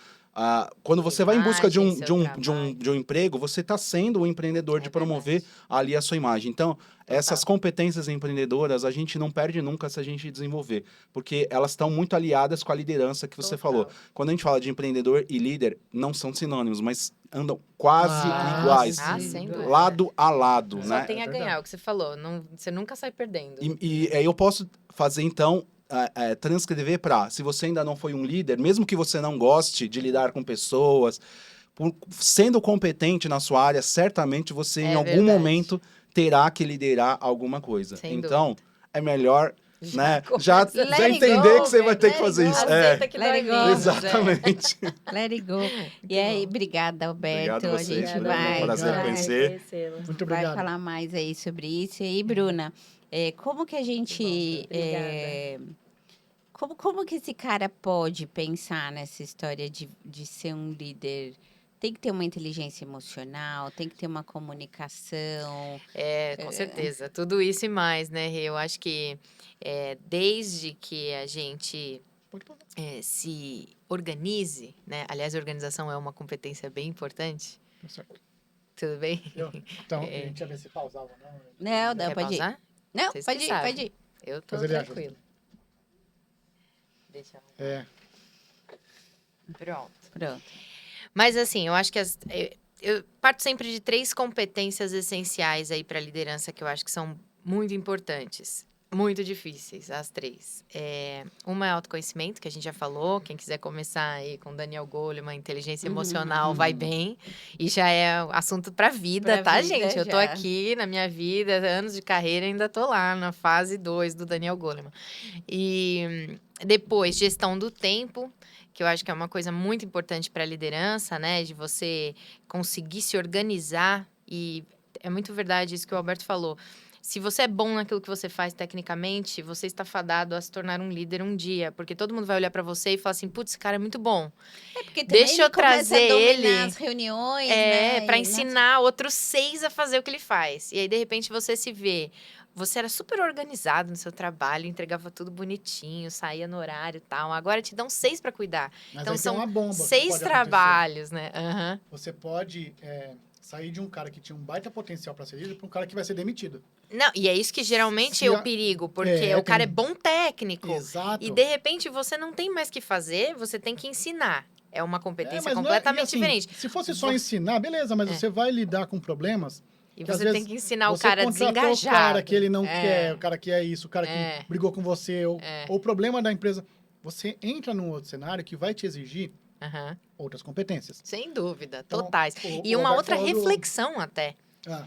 D: quando você vai em busca de
C: Imagem, seu
D: um
C: trabalho.
D: emprego, você está sendo um empreendedor de promover ali a sua imagem. Então, essas competências empreendedoras, a gente não perde nunca se a gente desenvolver. Porque elas estão muito aliadas com a liderança que você
C: Total.
D: falou. Quando a gente fala de empreendedor e líder, não são sinônimos, mas andam quase
B: Ah,
D: iguais.
C: sem dúvida.
D: Lado a lado,
C: Só
D: né?
C: tem a
B: É verdade.
C: ganhar, o que você falou. Você nunca sai perdendo.
D: E aí eu posso fazer, então, transcrever para, se você ainda não foi um líder, mesmo que você não goste de lidar com pessoas, sendo competente na sua área, certamente você, em algum
C: verdade.
D: momento, terá que liderar alguma coisa.
C: Sem
D: então, é melhor já
C: começa.
A: Let
D: já
A: it
D: entender
A: go,
D: que você vai ter que
A: let it
D: fazer
A: go.
D: isso.
C: Aceita que
A: Let
C: dói
A: it go.
C: menos,
D: Exatamente.
A: Let it go. E aí, obrigada, Alberto.
D: Obrigado a
A: A
D: vocês,
A: gente
D: foi
A: vai,
D: um prazer
B: Obrigado.
D: conhecer.
C: conhecê-lo.
B: Muito
A: vai
B: obrigado.
A: falar mais aí sobre isso. E aí, Bruna, como que a gente... Como que esse cara pode pensar nessa história de ser um líder? Tem que ter uma inteligência emocional, tem que ter uma comunicação.
C: Com certeza. Tudo isso e mais, né, Rê? Eu acho que desde que a gente se organize, né? Aliás, a organização é uma competência bem importante.
B: Tá certo.
C: Tudo bem?
B: Então, a gente ia ver se pausava, não?
A: Não,
C: Quer
A: pode ir.
C: pausar?
A: Não,
C: Vocês
A: pode
C: que
A: ir,
C: sabem.
A: pode ir.
C: Eu tô
B: Mas ele ajuda.
C: tranquilo. Deixa eu...
B: É.
C: Pronto.
A: Pronto.
C: Mas assim, eu acho que eu parto sempre de 3 competências essenciais aí para a liderança que eu acho que são muito importantes. Muito difíceis, as 3. Uma é autoconhecimento, que a gente já falou. Quem quiser começar aí com Daniel Goleman, inteligência emocional, vai bem. E já é assunto pra vida,
A: Pra
C: tá,
A: vida,
C: gente? Eu tô
A: já.
C: aqui na minha vida, anos de carreira, ainda tô lá na fase 2 do Daniel Goleman. E depois, gestão do tempo, que eu acho que é uma coisa muito importante para a liderança, né? De você conseguir se organizar. E é muito verdade isso que o Alberto falou. Se você é bom naquilo que você faz tecnicamente, você está fadado a se tornar um líder um dia. Porque todo mundo vai olhar para você e falar assim, putz, esse cara é muito bom.
A: Porque também
C: Deixa eu
A: ele começa
C: trazer
A: a dominar
C: ele.
A: as reuniões, né?
C: Para
A: E,
C: ensinar outros 6 a fazer o que ele faz. E aí, de repente, você se vê. Você era super organizado no seu trabalho, entregava tudo bonitinho, saía no horário e tal. Agora te dão 6 para cuidar.
B: Mas
C: Então,
B: aí tem
C: são
B: uma bomba. que
C: 6
B: pode acontecer.
C: trabalhos, né? Aham.
B: Você pode sair de um cara que tinha um baita potencial para ser líder para um cara que vai ser demitido.
C: Não, e é isso que geralmente
B: Se
C: é o
B: a-
C: perigo, porque o cara é bom técnico.
B: Exato.
C: E de repente você não tem mais o que fazer, você tem que ensinar. É uma competência
B: mas não é-
C: completamente
B: e assim,
C: diferente.
B: Se fosse só ensinar, beleza, mas você vai lidar com problemas.
C: E
B: que às
C: você tem
B: vezes
C: que ensinar o
B: você
C: cara
B: contratou
C: desengajado.
B: o cara que ele não
C: É.
B: quer, o cara que é isso, o cara
C: É.
B: que brigou com você, ou o problema da empresa. Você entra num outro cenário que vai te exigir
C: Aham.
B: outras competências.
C: Sem dúvida,
B: Então,
C: totais. E
B: o
C: uma
B: Alberto
C: outra
B: falou do-
C: reflexão até.
B: Ah,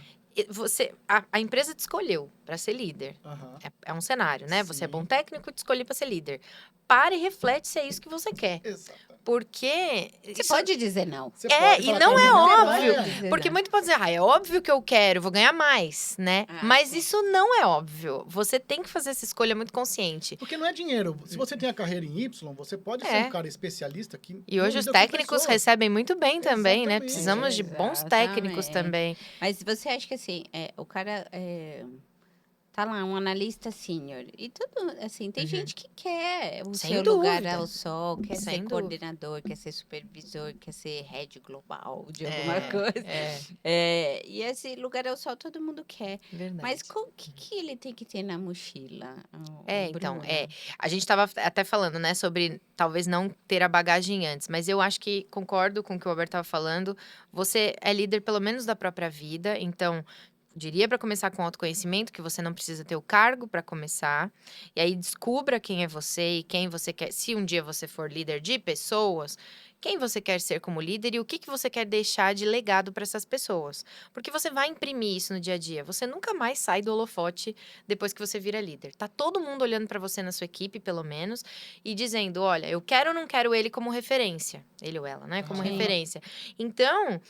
C: A empresa te escolheu para ser líder.
B: aham.
C: É um cenário, né? Você é
B: Sim.
C: bom técnico, te escolhi para ser líder. Pare e reflete se é isso que você quer.
B: Exato.
C: Porque...
A: Você pode dizer não.
B: Você
C: É,
B: pode
C: e
B: falar,
C: não
B: "Cara,
C: é
B: não
C: óbvio,
B: vai,
A: dizer
C: Porque
A: não.
C: muito pode dizer, é óbvio que eu quero, vou ganhar mais, né?
A: Ah,
C: Mas
A: sim.
C: isso não é óbvio. Você tem que fazer essa escolha muito consciente.
B: Porque não é dinheiro. Se você tem a carreira em Y, você pode ser um cara especialista que.
C: E
B: não
C: hoje os
B: lida com
C: técnicos
B: pessoas.
C: recebem muito bem também, né?
B: Exatamente.
C: Precisamos de bons
A: Exatamente.
C: técnicos também.
A: Mas você acha que assim, o cara tá lá um analista sênior. E tudo, assim, tem gente que quer o
C: Sem
A: seu
C: dúvida.
A: lugar ao sol, quer
C: Sem
A: ser
C: dúvida.
A: coordenador, quer ser supervisor, quer ser head global de alguma coisa. E esse lugar ao sol todo mundo quer.
C: Verdade.
A: Mas o que ele tem que ter na mochila?
C: Então,
A: Bruna?
C: a gente estava até falando, né, sobre talvez não ter a bagagem antes, mas eu acho que concordo com o que o Alberto estava falando. Você é líder pelo menos da própria vida, então diria para começar com autoconhecimento, que você não precisa ter o cargo para começar. E aí descubra quem é você e quem você quer. Se um dia você for líder de pessoas, quem você quer ser como líder e o que você quer deixar de legado para essas pessoas. Porque você vai imprimir isso no dia a dia. Você nunca mais sai do holofote depois que você vira líder. Tá todo mundo olhando para você na sua equipe, pelo menos, e dizendo: olha, eu quero ou não quero ele como referência. Ele ou ela, né? Como
A: Sim.
C: referência. Então,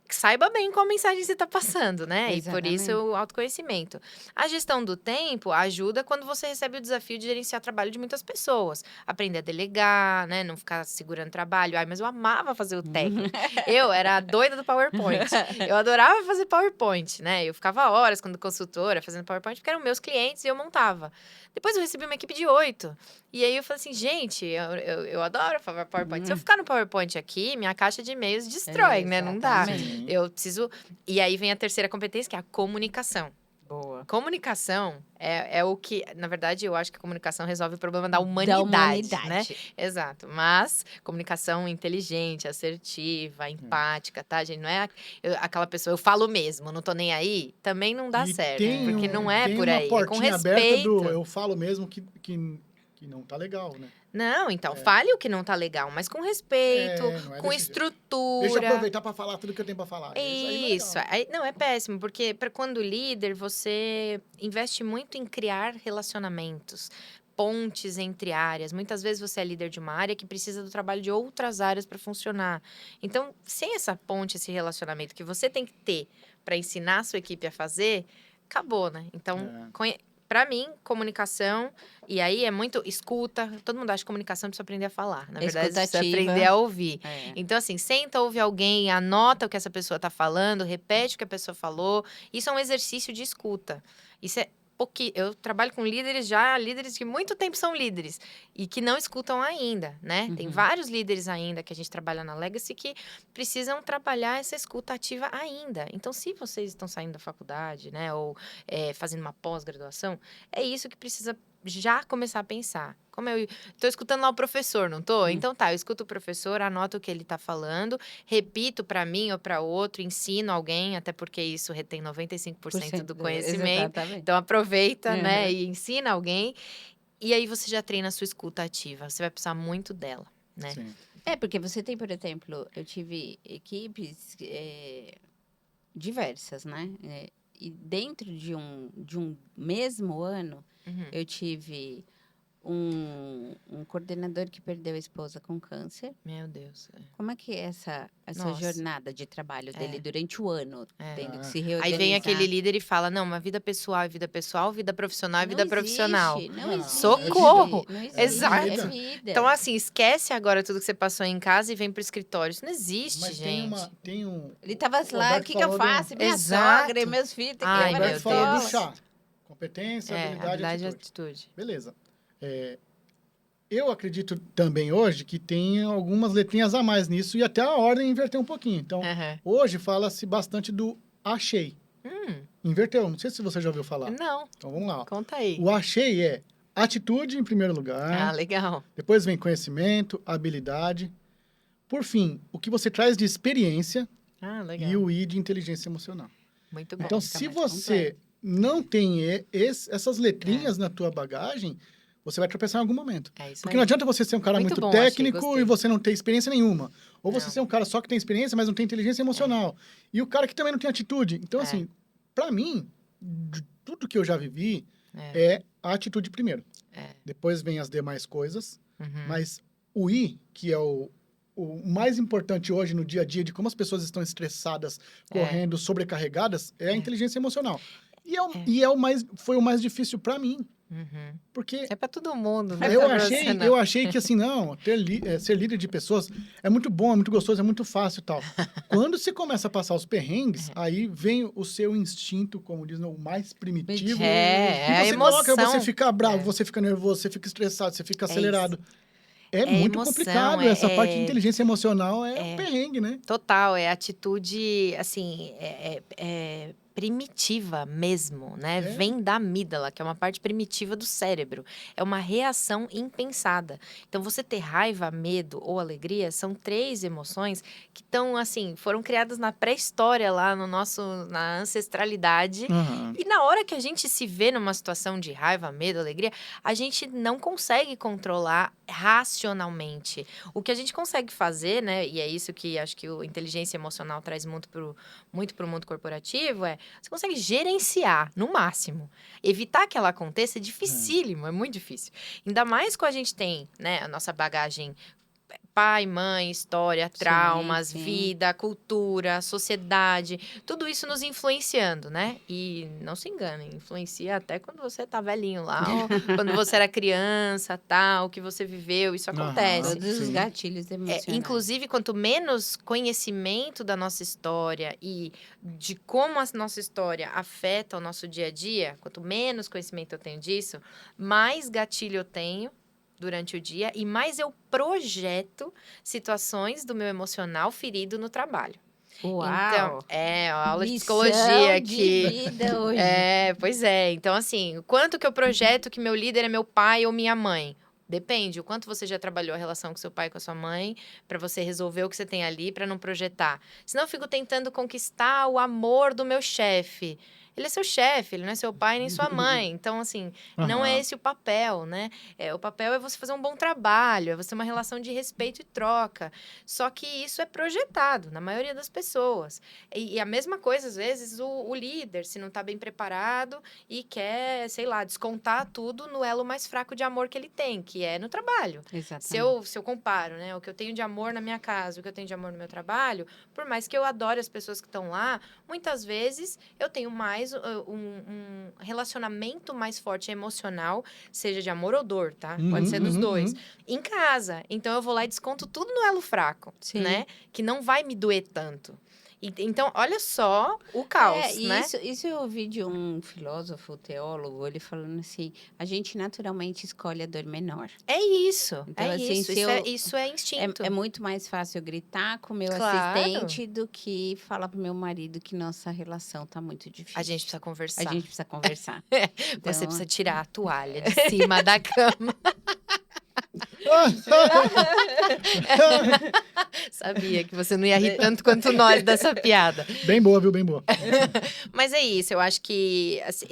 C: saiba bem qual mensagem você está passando, né? E por isso
A: Exatamente.
C: o autoconhecimento. A gestão do tempo ajuda quando você recebe o desafio de gerenciar o trabalho de muitas pessoas. Aprender a delegar, né? Não ficar segurando trabalho. Ai, mas eu amava fazer o técnico. Eu era a doida do PowerPoint. Eu adorava fazer PowerPoint, né? Eu ficava horas quando consultora fazendo PowerPoint, porque eram meus clientes e eu montava. Depois eu recebi uma equipe de 8. E aí eu falei assim, gente, eu adoro fazer PowerPoint. Se eu ficar no PowerPoint aqui, minha caixa de e-mails destrói, né? Não dá.
A: Exatamente.
B: Sim.
C: Eu preciso... E aí vem a terceira competência, que é a comunicação.
A: Boa.
C: Comunicação é o que... Na verdade, eu acho que a comunicação resolve o problema da
A: Da
C: humanidade, né?
A: humanidade.
C: Exato. Mas comunicação inteligente, assertiva, empática, tá, gente? Não é aquela pessoa, eu falo mesmo, não tô nem aí, também não dá
B: E
C: certo.
B: tem
C: Porque não é
B: tem
C: por
B: uma
C: aí, é com
B: portinha aberta
C: respeito.
B: do eu falo mesmo que não tá legal, né?
C: Não, então, fale o que não tá legal, mas com respeito,
B: Não é
C: com
B: desse jeito.
C: estrutura.
B: Deixa eu aproveitar para falar tudo que eu tenho para falar.
C: Isso, aí não é péssimo, porque para quando líder você investe muito em criar relacionamentos, pontes entre áreas. Muitas vezes você é líder de uma área que precisa do trabalho de outras áreas para funcionar. Então, sem essa ponte, esse relacionamento que você tem que ter para ensinar a sua equipe a fazer, acabou, né? Então, para mim, comunicação, e aí é muito escuta. Todo mundo acha que comunicação precisa aprender a falar. Na verdade, você precisa
A: Escutativa.
C: aprender a ouvir.
A: É.
C: Então, assim, senta, ouve alguém, anota o que essa pessoa tá falando, repete o que a pessoa falou. Isso é um exercício de escuta. Isso é pouquinho. Eu trabalho com líderes que muito tempo são líderes e que não escutam ainda, né? Tem vários líderes ainda que a gente trabalha na Legacy que precisam trabalhar essa escuta ativa ainda. Então, se vocês estão saindo da faculdade, né, ou fazendo uma pós-graduação, é isso que precisa já começar a pensar. Como eu tô escutando lá o professor, não tô? Então tá, eu escuto o professor, anoto o que ele tá falando, repito para mim ou para outro, ensino alguém, até porque isso retém 95% do conhecimento.
A: Exatamente.
C: Então aproveita, né, e ensina alguém. E aí você já treina a sua escuta ativa. Você vai precisar muito dela, né?
B: Sim.
A: Porque você tem, por exemplo, eu tive equipes diversas, né? E dentro de um mesmo ano, eu tive um coordenador que perdeu a esposa com câncer.
C: Meu Deus.
A: Como é que é essa
C: Nossa.
A: jornada de trabalho dele durante o ano, tendo que se
C: Aí
A: reorganizar?
C: vem aquele líder e fala, não, mas vida pessoal é vida pessoal, vida profissional é vida
A: Não
C: profissional.
A: existe, não
B: Não,
A: existe.
C: Socorro!
A: Não existe,
C: Exato.
A: é vida.
C: Então, assim, esquece agora tudo que você passou em casa e vem pro escritório. Isso não existe,
B: Mas
C: gente.
B: tem um...
A: Ele tava
B: O
A: lá, o
B: Alberto
A: que eu
B: falou
A: faço? Minha
C: Exato.
A: sogra e meus filhos têm que
C: Ai,
B: O
A: levar na
B: Alberto falou do
A: escola.
B: chá. Competência, habilidade e
C: Habilidade e
B: atitude.
C: atitude.
B: Beleza. Eu acredito também hoje que tem algumas letrinhas a mais nisso e até a ordem inverteu um pouquinho. Então, hoje fala-se bastante do achei. Inverteu. Não sei se você já ouviu falar.
C: Não,
B: Então, vamos lá.
C: conta aí.
B: O achei é atitude em primeiro lugar.
C: Legal.
B: Depois vem conhecimento, habilidade. Por fim, o que você traz de experiência
C: Legal.
B: e o I de inteligência emocional.
C: Muito bom.
B: Então,
A: fica
B: se
A: mais
B: você não tem essas letrinhas na tua bagagem, você vai tropeçar em algum momento.
C: É isso
B: Porque
C: aí.
B: não adianta você ser um cara
C: Muito
B: muito
C: bom, achei,
B: técnico
C: gostei.
B: e você não ter experiência nenhuma. Ou você
C: Não.
B: ser um cara só que tem experiência, mas não tem inteligência emocional. E o cara que também não tem atitude. Então, assim, pra mim, de tudo que eu já vivi, é a atitude primeiro. Depois vem as demais coisas. Mas o I, que é o mais importante hoje no dia a dia de como as pessoas estão estressadas, correndo, sobrecarregadas, é a inteligência emocional. E foi o mais difícil pra mim.
C: Uhum.
B: Porque
C: É pra todo mundo, né?
B: eu
C: Pra
B: achei,
C: você, não.
B: eu achei que assim, não, ser líder de pessoas é muito bom, é muito gostoso, é muito fácil e tal. Quando você começa a passar os perrengues, aí vem o seu instinto, como diz, o mais primitivo.
C: É,
B: E
C: a
B: você coloca, você
C: emoção.
B: fica bravo,
C: É.
B: você fica nervoso, você fica estressado, você fica
C: É
B: acelerado. É
C: É
B: muito
C: emoção,
B: complicado. Essa parte de inteligência emocional é um perrengue, né?
C: total, é atitude, assim, é primitiva mesmo, né?
B: É.
C: Vem da amígdala, que é uma parte primitiva do cérebro. É uma reação impensada. Então, você ter raiva, medo ou alegria são 3 emoções que estão, assim, foram criadas na pré-história lá na ancestralidade.
B: Aham.
C: E na hora que a gente se vê numa situação de raiva, medo, alegria, a gente não consegue controlar racionalmente. O que a gente consegue fazer, né, e é isso que acho que o inteligência emocional traz muito pro mundo corporativo, você consegue gerenciar, no máximo. Evitar que ela aconteça é dificílimo, é muito difícil. Ainda mais quando a gente tem, né, a nossa bagagem pai, mãe, história, traumas,
A: sim.
C: vida, cultura, sociedade, tudo isso nos influenciando, né? E não se enganem, influencia até quando você tá velhinho lá, ou quando você era criança, tal, o que você viveu, isso acontece.
A: Todos os
B: Sim.
A: gatilhos emocionais.
C: Inclusive, quanto menos conhecimento da nossa história e de como a nossa história afeta o nosso dia a dia, quanto menos conhecimento eu tenho disso, mais gatilho eu tenho durante o dia e mais eu projeto situações do meu emocional ferido no trabalho.
A: Uau!
C: Então, a aula de
A: Lição
C: psicologia
A: de
C: aqui.
A: vida hoje.
C: Pois é. Então, assim, o quanto que eu projeto que meu líder é meu pai ou minha mãe? Depende, o quanto você já trabalhou a relação com seu pai e com a sua mãe, para você resolver o que você tem ali, para não projetar. Senão eu fico tentando conquistar o amor do meu chefe. Ele é seu chefe, ele não é seu pai nem sua mãe. Então, assim, não é
B: Aham.
C: esse o papel, né? O papel é você fazer um bom trabalho, é você ter uma relação de respeito e troca. Só que isso é projetado na maioria das pessoas. E a mesma coisa, às vezes, o líder, se não está bem preparado e quer, sei lá, descontar tudo no elo mais fraco de amor que ele tem, que é no trabalho.
A: Exatamente.
C: Se eu comparo, né, o que eu tenho de amor na minha casa, o que eu tenho de amor no meu trabalho, por mais que eu adore as pessoas que estão lá, muitas vezes eu tenho mais um relacionamento mais forte emocional, seja de amor ou dor, tá? Pode ser dos dois. Em casa. Então eu vou lá e desconto tudo no elo fraco,
A: Sim.
C: né? Que não vai me doer tanto. Então, olha só o caos,
A: e
C: né?
A: isso eu ouvi de um filósofo, teólogo, ele falando assim, a gente naturalmente escolhe a dor menor.
C: É isso,
A: Então,
C: é
A: assim,
C: isso.
A: se eu-
C: Isso é instinto.
A: É muito mais fácil eu gritar com o meu
C: Claro.
A: assistente do que falar pro meu marido que nossa relação tá muito difícil.
C: A gente precisa conversar.
A: A gente precisa conversar. Então,
C: Você precisa tirar a toalha de cima da cama. Sabia que você não ia rir tanto quanto nós dessa piada.
B: Bem boa, viu? Bem boa.
C: Mas é isso, eu acho que assim,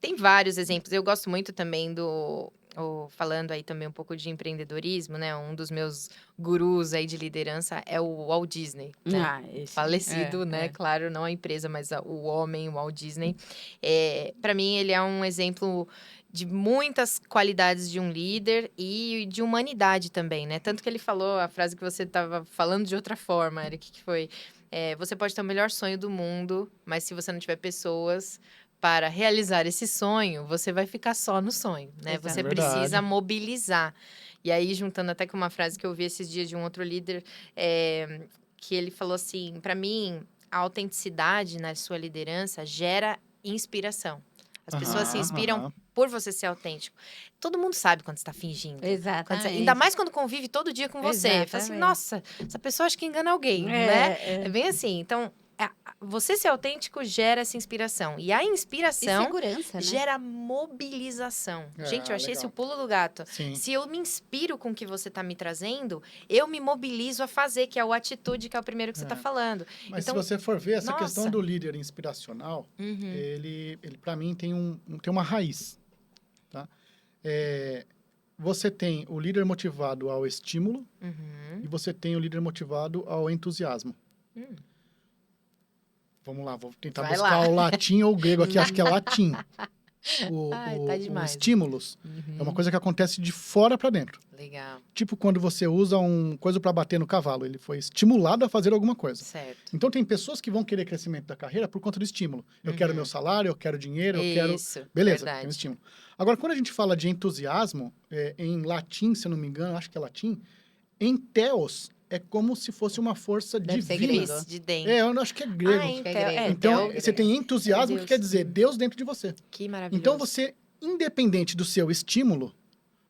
C: tem vários exemplos. Eu gosto muito também falando aí também um pouco de empreendedorismo, né? Um dos meus gurus aí de liderança é o Walt Disney, né?
A: esse-
C: Falecido,
A: é,
C: né?
A: é.
C: Claro, não a empresa, mas o homem, o Walt Disney. Para mim, ele é um exemplo de muitas qualidades de um líder e de humanidade também, né? Tanto que ele falou a frase que você estava falando de outra forma, Eric, que foi: você pode ter o melhor sonho do mundo, mas se você não tiver pessoas para realizar esse sonho, você vai ficar só no sonho, né?
A: Exato.
C: Você
B: Verdade.
C: precisa mobilizar. E aí, juntando até com uma frase que eu vi esses dias de um outro líder, que ele falou assim: para mim, a autenticidade na sua liderança gera inspiração. As pessoas se inspiram por você ser autêntico. Todo mundo sabe quando você está fingindo.
A: Exatamente.
C: Ainda mais quando convive todo dia com você. Fala assim,
A: Exatamente.
C: nossa, essa pessoa acha que engana alguém, né? É bem assim. Então, você ser autêntico gera essa inspiração. E a
A: E
C: inspiração
A: segurança, né?
C: gera mobilização. Gente, eu achei esse o
B: legal.
C: pulo do gato.
B: Sim.
C: Se eu me inspiro com o que você está me trazendo, eu me mobilizo a fazer, que é o atitude, que é o primeiro que você está falando.
B: Mas
C: Então,
B: se você for ver, essa
C: nossa.
B: questão do líder inspiracional,
C: Uhum.
B: ele para mim, tem uma raiz. Tá? Você tem o líder motivado ao estímulo
C: Uhum.
B: e você tem o líder motivado ao entusiasmo. Vamos lá, vou tentar
C: Vai
B: buscar
C: lá.
B: o latim ou o grego aqui, acho que é latim.
C: Ai, tá demais.
B: estímulos, é uma coisa que acontece de fora para dentro.
C: Legal,
B: Tipo quando você usa coisa para bater no cavalo, ele foi estimulado a fazer alguma coisa.
C: certo.
B: Então tem pessoas que vão querer crescimento da carreira por conta do estímulo. Eu quero meu salário, eu quero dinheiro, eu quero...
C: Isso,
B: Beleza,
C: verdade.
B: tem um estímulo. Agora, quando a gente fala de entusiasmo, em latim, se eu não me engano, acho que é latim, entheos é como se fosse uma força
A: Deve ser
B: divina.
A: grego.
C: De dentro.
B: Eu acho que é grego.
C: então,
A: grego.
B: Então,
C: grego.
B: você tem entusiasmo,
C: Deus.
B: que quer dizer Deus dentro de você.
C: Que maravilhoso.
B: Então, você, independente do seu estímulo,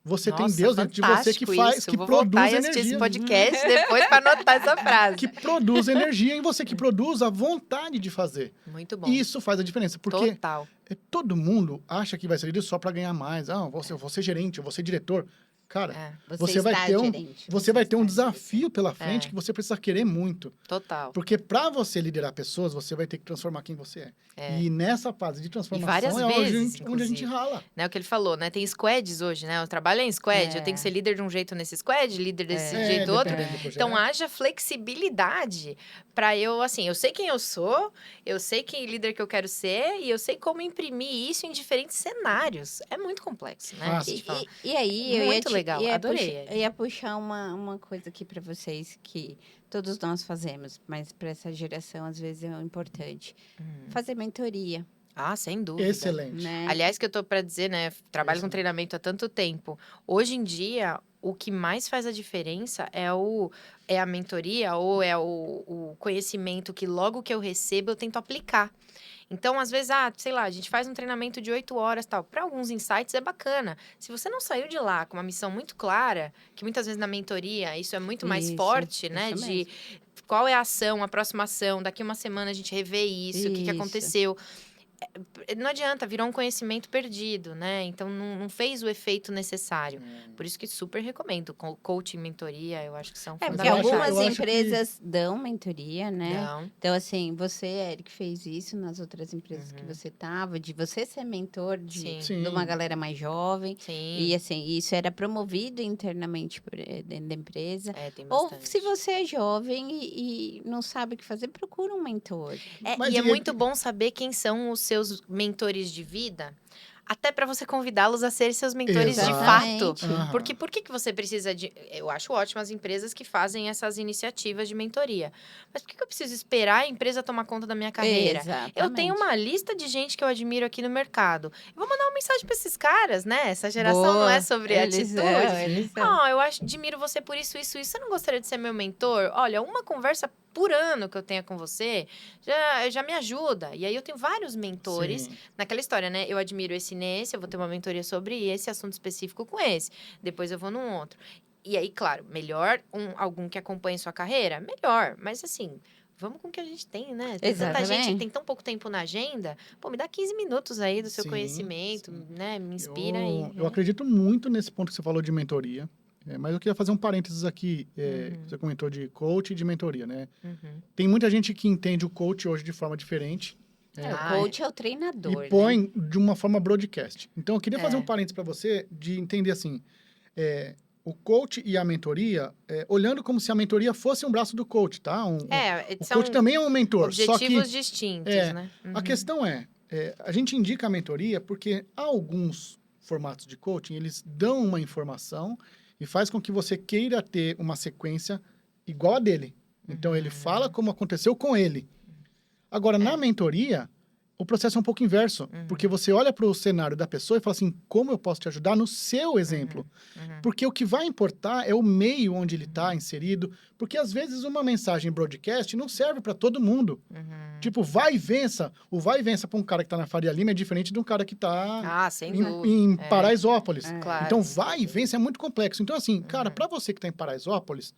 B: você tem
C: Nossa,
B: Deus dentro de você que
C: fantástico
B: faz,
C: isso.
B: que
C: Vou voltar
B: produz
C: e assistir esse
B: energia.
C: podcast depois para anotar essa frase.
B: Que produz energia em você, que produz a vontade de fazer.
C: Muito bom.
B: E isso faz a diferença, porque
C: Total.
B: todo mundo acha que vai ser líder só para ganhar mais. Ah, eu vou ser gerente, eu vou ser diretor. Cara,
C: É,
B: você vai
A: está
B: ter
A: gerente,
B: você vai ter um
A: está
B: desafio pela frente que você precisa querer muito.
C: total.
B: Porque para você liderar pessoas, você vai ter que transformar quem você é.
C: É.
B: E nessa fase de transformação
C: várias
B: é onde,
C: vezes,
B: onde a gente
C: inclusive.
B: rala.
C: Né, o que ele falou, né? Tem squads hoje, né? Eu trabalho em squad,
A: É.
C: eu tenho que ser líder de um jeito nesse squad, líder desse
B: É,
C: jeito outro.
B: dependendo do projeto.
C: Então, haja flexibilidade para eu, assim, eu sei quem eu sou, eu sei que líder que eu quero ser e eu sei como imprimir isso em diferentes cenários. É muito complexo, né?
B: Ah,
C: a gente fala.
A: E aí, eu ia
C: Muito legal, adorei.
A: Eu ia puxar uma coisa aqui para vocês que todos nós fazemos, mas para essa geração às vezes é importante. Fazer mentoria,
C: Ah, sem dúvida.
B: Excelente.
A: né?
C: Aliás, que eu tô para dizer, né? Trabalho com
B: Isso.
C: treinamento há tanto tempo. Hoje em dia, o que mais faz a diferença é a mentoria ou é o conhecimento que logo que eu recebo eu tento aplicar. Então, às vezes, sei lá, a gente faz um treinamento de 8 horas tal. Para alguns insights é bacana. Se você não saiu de lá com uma missão muito clara, que muitas vezes na mentoria isso é muito mais
A: Isso,
C: forte, né?
A: isso
C: De qual é a ação, a próxima ação, daqui uma semana a gente revê isso, o que
A: Isso.
C: aconteceu. Não adianta, virou um conhecimento perdido, né? Então, não fez o efeito necessário. Por isso que super recomendo. Coaching, mentoria, eu acho que são
A: É, porque
B: eu acho-
C: fundamentais.
A: algumas
B: eu acho que-
A: empresas dão mentoria, né?
C: Não,
A: Então, assim, você, Eric, fez isso nas outras empresas que
C: Uhum.
A: você estava, de você ser mentor
C: sim,
B: Sim.
A: de uma galera mais jovem.
C: sim.
A: E, assim, isso era promovido internamente dentro da empresa.
C: Tem
A: Ou
C: bastante.
A: se você é jovem e não sabe o que fazer, procura um mentor.
B: Mas
C: E é
B: e-
C: muito bom saber quem são os seus mentores de vida, até para você convidá-los a ser seus mentores de fato.
A: Exatamente.
B: Aham.
C: Porque por que você precisa de. Eu acho ótimo as empresas que fazem essas iniciativas de mentoria. Mas por que eu preciso esperar a empresa tomar conta da minha carreira?
A: Exatamente.
C: Eu tenho uma lista de gente que eu admiro aqui no mercado. Eu vou mandar uma mensagem para esses caras, né? Essa geração não
A: Boa.
C: é sobre
A: Eles
C: atitude.
A: eles são.
C: Eu admiro você por isso, isso, isso. Você não gostaria de ser meu mentor? Olha, uma conversa por ano que eu tenha com você já me ajuda. E aí eu tenho vários mentores
B: Sim.
C: naquela história, né? Eu admiro esse nesse, eu vou ter uma mentoria sobre esse assunto específico com esse. Depois eu vou num outro. E aí, claro, melhor algum que acompanhe sua carreira? Melhor. Mas assim, vamos com o que a gente tem, né? Tem tanta
A: Exatamente.
C: gente, tem tão pouco tempo na agenda. Pô, me dá 15 minutos aí do seu
B: Sim,
C: conhecimento,
B: sim.
C: né? Me inspira aí.
B: Eu acredito muito nesse ponto que você falou de mentoria. Mas eu queria fazer um parênteses aqui. Você comentou de coach e de mentoria, né?
C: Uhum.
B: Tem muita gente que entende o coach hoje de forma diferente.
A: O coach é o treinador,
B: E põe de uma forma broadcast. Então, eu queria fazer
C: É.
B: um parênteses para você de entender assim, o coach e a mentoria, olhando como se a mentoria fosse um braço do coach, tá? O
C: São
B: coach também é um mentor, só que
C: objetivos distintos, né?
B: a questão a gente indica a mentoria porque alguns formatos de coaching, eles dão uma informação e faz com que você queira ter uma sequência igual a dele. Então, ele fala como aconteceu com ele. Agora, na mentoria, o processo é um pouco inverso, porque você olha para o cenário da pessoa e fala assim, como eu posso te ajudar no seu exemplo? Porque o que vai importar é o meio onde ele está inserido, porque às vezes uma mensagem broadcast não serve para todo mundo. Tipo, vai e vença. O vai e vença para um cara que está na Faria Lima é diferente de um cara que está
C: Sem
B: em
C: dúvida.
B: Paraisópolis.
C: Claro.
B: Então, vai e vença é muito complexo. Então, assim, cara, para você que está em Paraisópolis,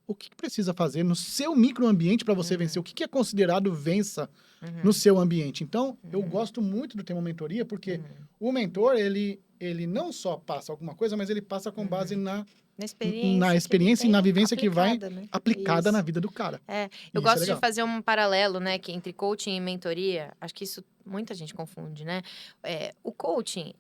B: o que precisa fazer no seu microambiente para você vencer? O que é considerado vença no seu ambiente? Então, eu gosto muito do tema mentoria, porque o mentor, ele não só passa alguma coisa, mas ele passa com base na experiência e na vivência que vai aplicada na vida do cara.
C: Eu
B: Isso
C: gosto
B: é
C: de
B: legal.
C: fazer um paralelo, né, que entre coaching e mentoria. Acho que isso muita gente confunde, né? O coaching,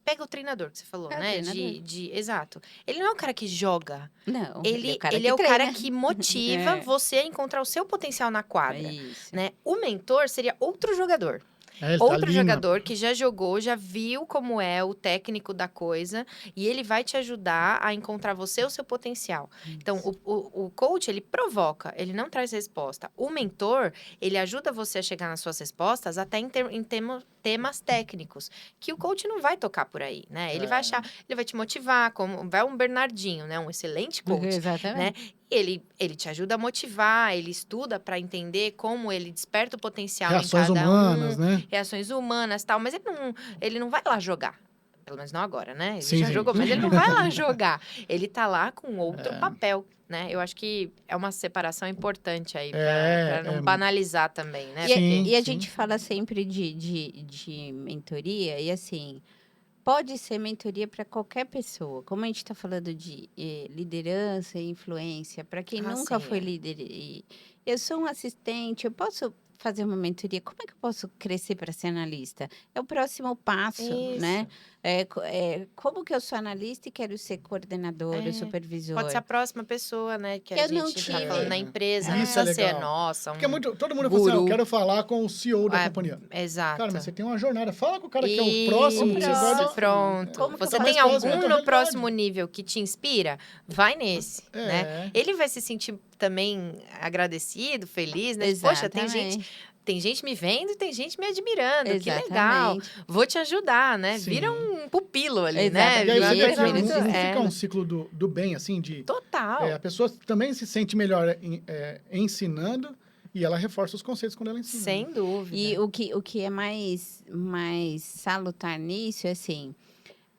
C: pega o treinador que você falou,
A: É o
C: né?
A: treinador.
C: Exato. Ele não é o cara que joga.
A: Não,
C: Ele
A: que
C: é o cara
A: treina.
C: que motiva
A: É.
C: você a encontrar o seu potencial na quadra.
A: Isso.
C: Né? O mentor seria outro jogador.
B: Ele tá
C: outro
B: ali
C: jogador que já jogou, já viu como é o técnico da coisa e ele vai te ajudar a encontrar você o seu potencial. Então, o coach, ele provoca, ele não traz resposta. O mentor, ele ajuda você a chegar nas suas respostas até em temas técnicos, que o coach não vai tocar por aí, né? Ele vai achar, ele vai te motivar, como vai um Bernardinho, né? Um excelente coach,
A: Exatamente.
C: Ele te ajuda a motivar, ele estuda para entender como ele desperta o potencial
B: reações
C: em cada
B: humanas, né?
C: reações humanas, tal, mas ele não vai lá jogar. Pelo menos não agora, né? Ele
B: Sim,
C: já
B: sim.
C: jogou, mas ele não vai lá jogar. Ele tá lá com outro
B: É.
C: papel, né? Eu acho que é uma separação importante aí,
B: É,
C: pra não banalizar também, né?
B: Sim,
A: E a
B: sim.
A: gente fala sempre de mentoria, e assim, pode ser mentoria para qualquer pessoa. Como a gente está falando de liderança e influência, para quem nunca
C: sim,
A: foi líder, eu sou um assistente, eu posso fazer uma mentoria, como é que eu posso crescer para ser analista? É o próximo passo, né? Como que eu sou analista e quero ser coordenadora, supervisor?
C: Pode ser a próxima pessoa, né? Que a
A: Eu não
C: gente tá
A: tive.
C: falando na empresa. Não
B: Isso é
C: precisa ser,
B: legal.
C: nossa,
B: Porque todo mundo fala
C: guru.
B: assim, eu quero falar com o CEO da companhia.
C: Exato.
B: Cara, mas você tem uma jornada. Fala com o cara que é o próximo que você vai...
C: Isso, pronto.
A: Como que eu
C: Você
A: faço
C: tem
B: isso?
C: algum
B: É a tua
C: no
B: realidade.
C: próximo nível que te inspira? Vai nesse,
B: É.
C: né? Ele vai se sentir também agradecido, feliz, né? Poxa, tem gente me vendo e tem gente me admirando. Que legal. Vou te ajudar, né?
B: Sim.
C: Vira um pupilo ali, né?
B: E aí
C: Vira
B: você
C: uma
B: vê que
C: coisa
B: não
C: muito-
B: fica um ciclo do bem, assim, de...
C: Total.
B: a pessoa também se sente melhor ensinando e ela reforça os conceitos quando ela ensina.
C: Sem dúvida.
A: E o que é mais salutar nisso é assim,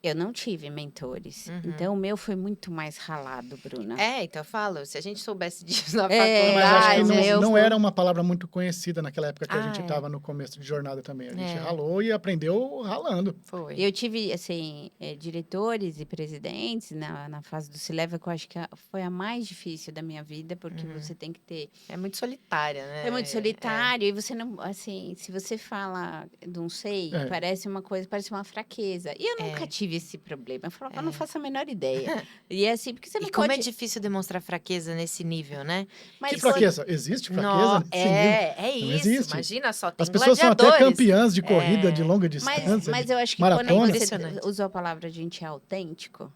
A: eu não tive mentores. Então, o meu foi muito mais ralado, Bruna.
C: Então eu falo, se a gente soubesse disso na
B: Mas acho que
C: faculdade...
B: não era uma palavra muito conhecida naquela época que a gente
C: é.
B: estava no começo de jornada também. A gente ralou e aprendeu ralando.
C: Foi.
A: Eu tive, assim, diretores e presidentes na fase do Cileva, que eu acho que foi a mais difícil da minha vida, porque você tem que ter...
C: É muito solitária, né?
A: É muito solitário, e você não, assim, se você fala não sei, parece uma coisa, parece uma fraqueza. E eu nunca tive esse problema. Eu falava, eu não faço a menor ideia. E é assim, porque você não
C: E como
A: pode...
C: é difícil demonstrar fraqueza nesse nível, né?
A: Mas
B: Que fraqueza? Existe fraqueza nesse nível?
C: É
B: Não
C: isso.
B: existe.
C: Imagina só, tem
B: As pessoas são até
C: gladiadores.
B: campeãs de corrida de longa distância.
A: Mas eu acho que
B: maratona.
A: quando você
C: Impressionante.
A: usou a palavra a gente é autêntico,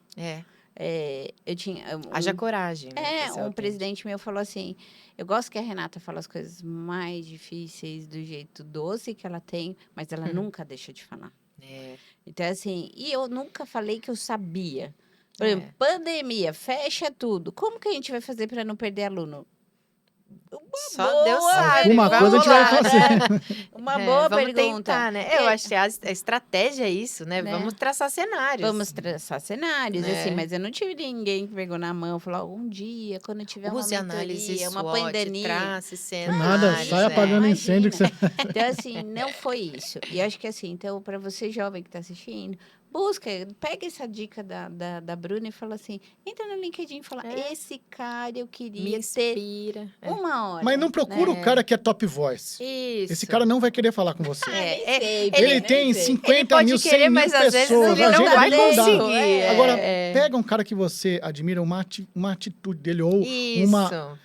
A: eu tinha...
C: Haja coragem. Né, pra ser
A: Um
C: autêntico.
A: presidente meu falou assim, eu gosto que a Renata fala as coisas mais difíceis do jeito doce que ela tem, mas ela nunca deixa de falar. Então, assim, e eu nunca falei que eu sabia. Por exemplo, pandemia, fecha tudo. Como que a gente vai fazer para não perder aluno?
C: Só Deus sabe.
B: Alguma coisa a gente vai fazer.
A: Uma boa
C: vamos
A: pergunta.
C: Tentar, né? Eu acho que a estratégia é isso, né? Vamos traçar cenários.
A: Vamos traçar cenários, assim, mas eu não tive ninguém que pegou na mão e falou, um dia, quando tiver
C: Use
A: uma
C: análise
A: mentoria, uma
C: SWOT,
A: pandemia...
C: trace cenários.
B: Nada, sai apagando incêndio que você...
A: Então, assim, não foi isso. E acho que, assim, então, para você jovem que está assistindo, pega essa dica da Bruna e fala assim, entra no LinkedIn e fala, esse cara eu queria
C: Me inspira.
A: ter uma hora.
B: Mas não procura o cara que é top voice.
C: Isso.
B: Esse cara não vai querer falar com você.
A: Ele
B: tem 50
C: ele pode
B: mil, 100
C: querer,
B: mil
C: mas às vezes
B: pessoas.
C: ele
B: a
C: não
B: agenda
C: vai
B: dele não dá.
C: conseguir.
B: Agora, pega um cara que você admira, uma atitude dele, ou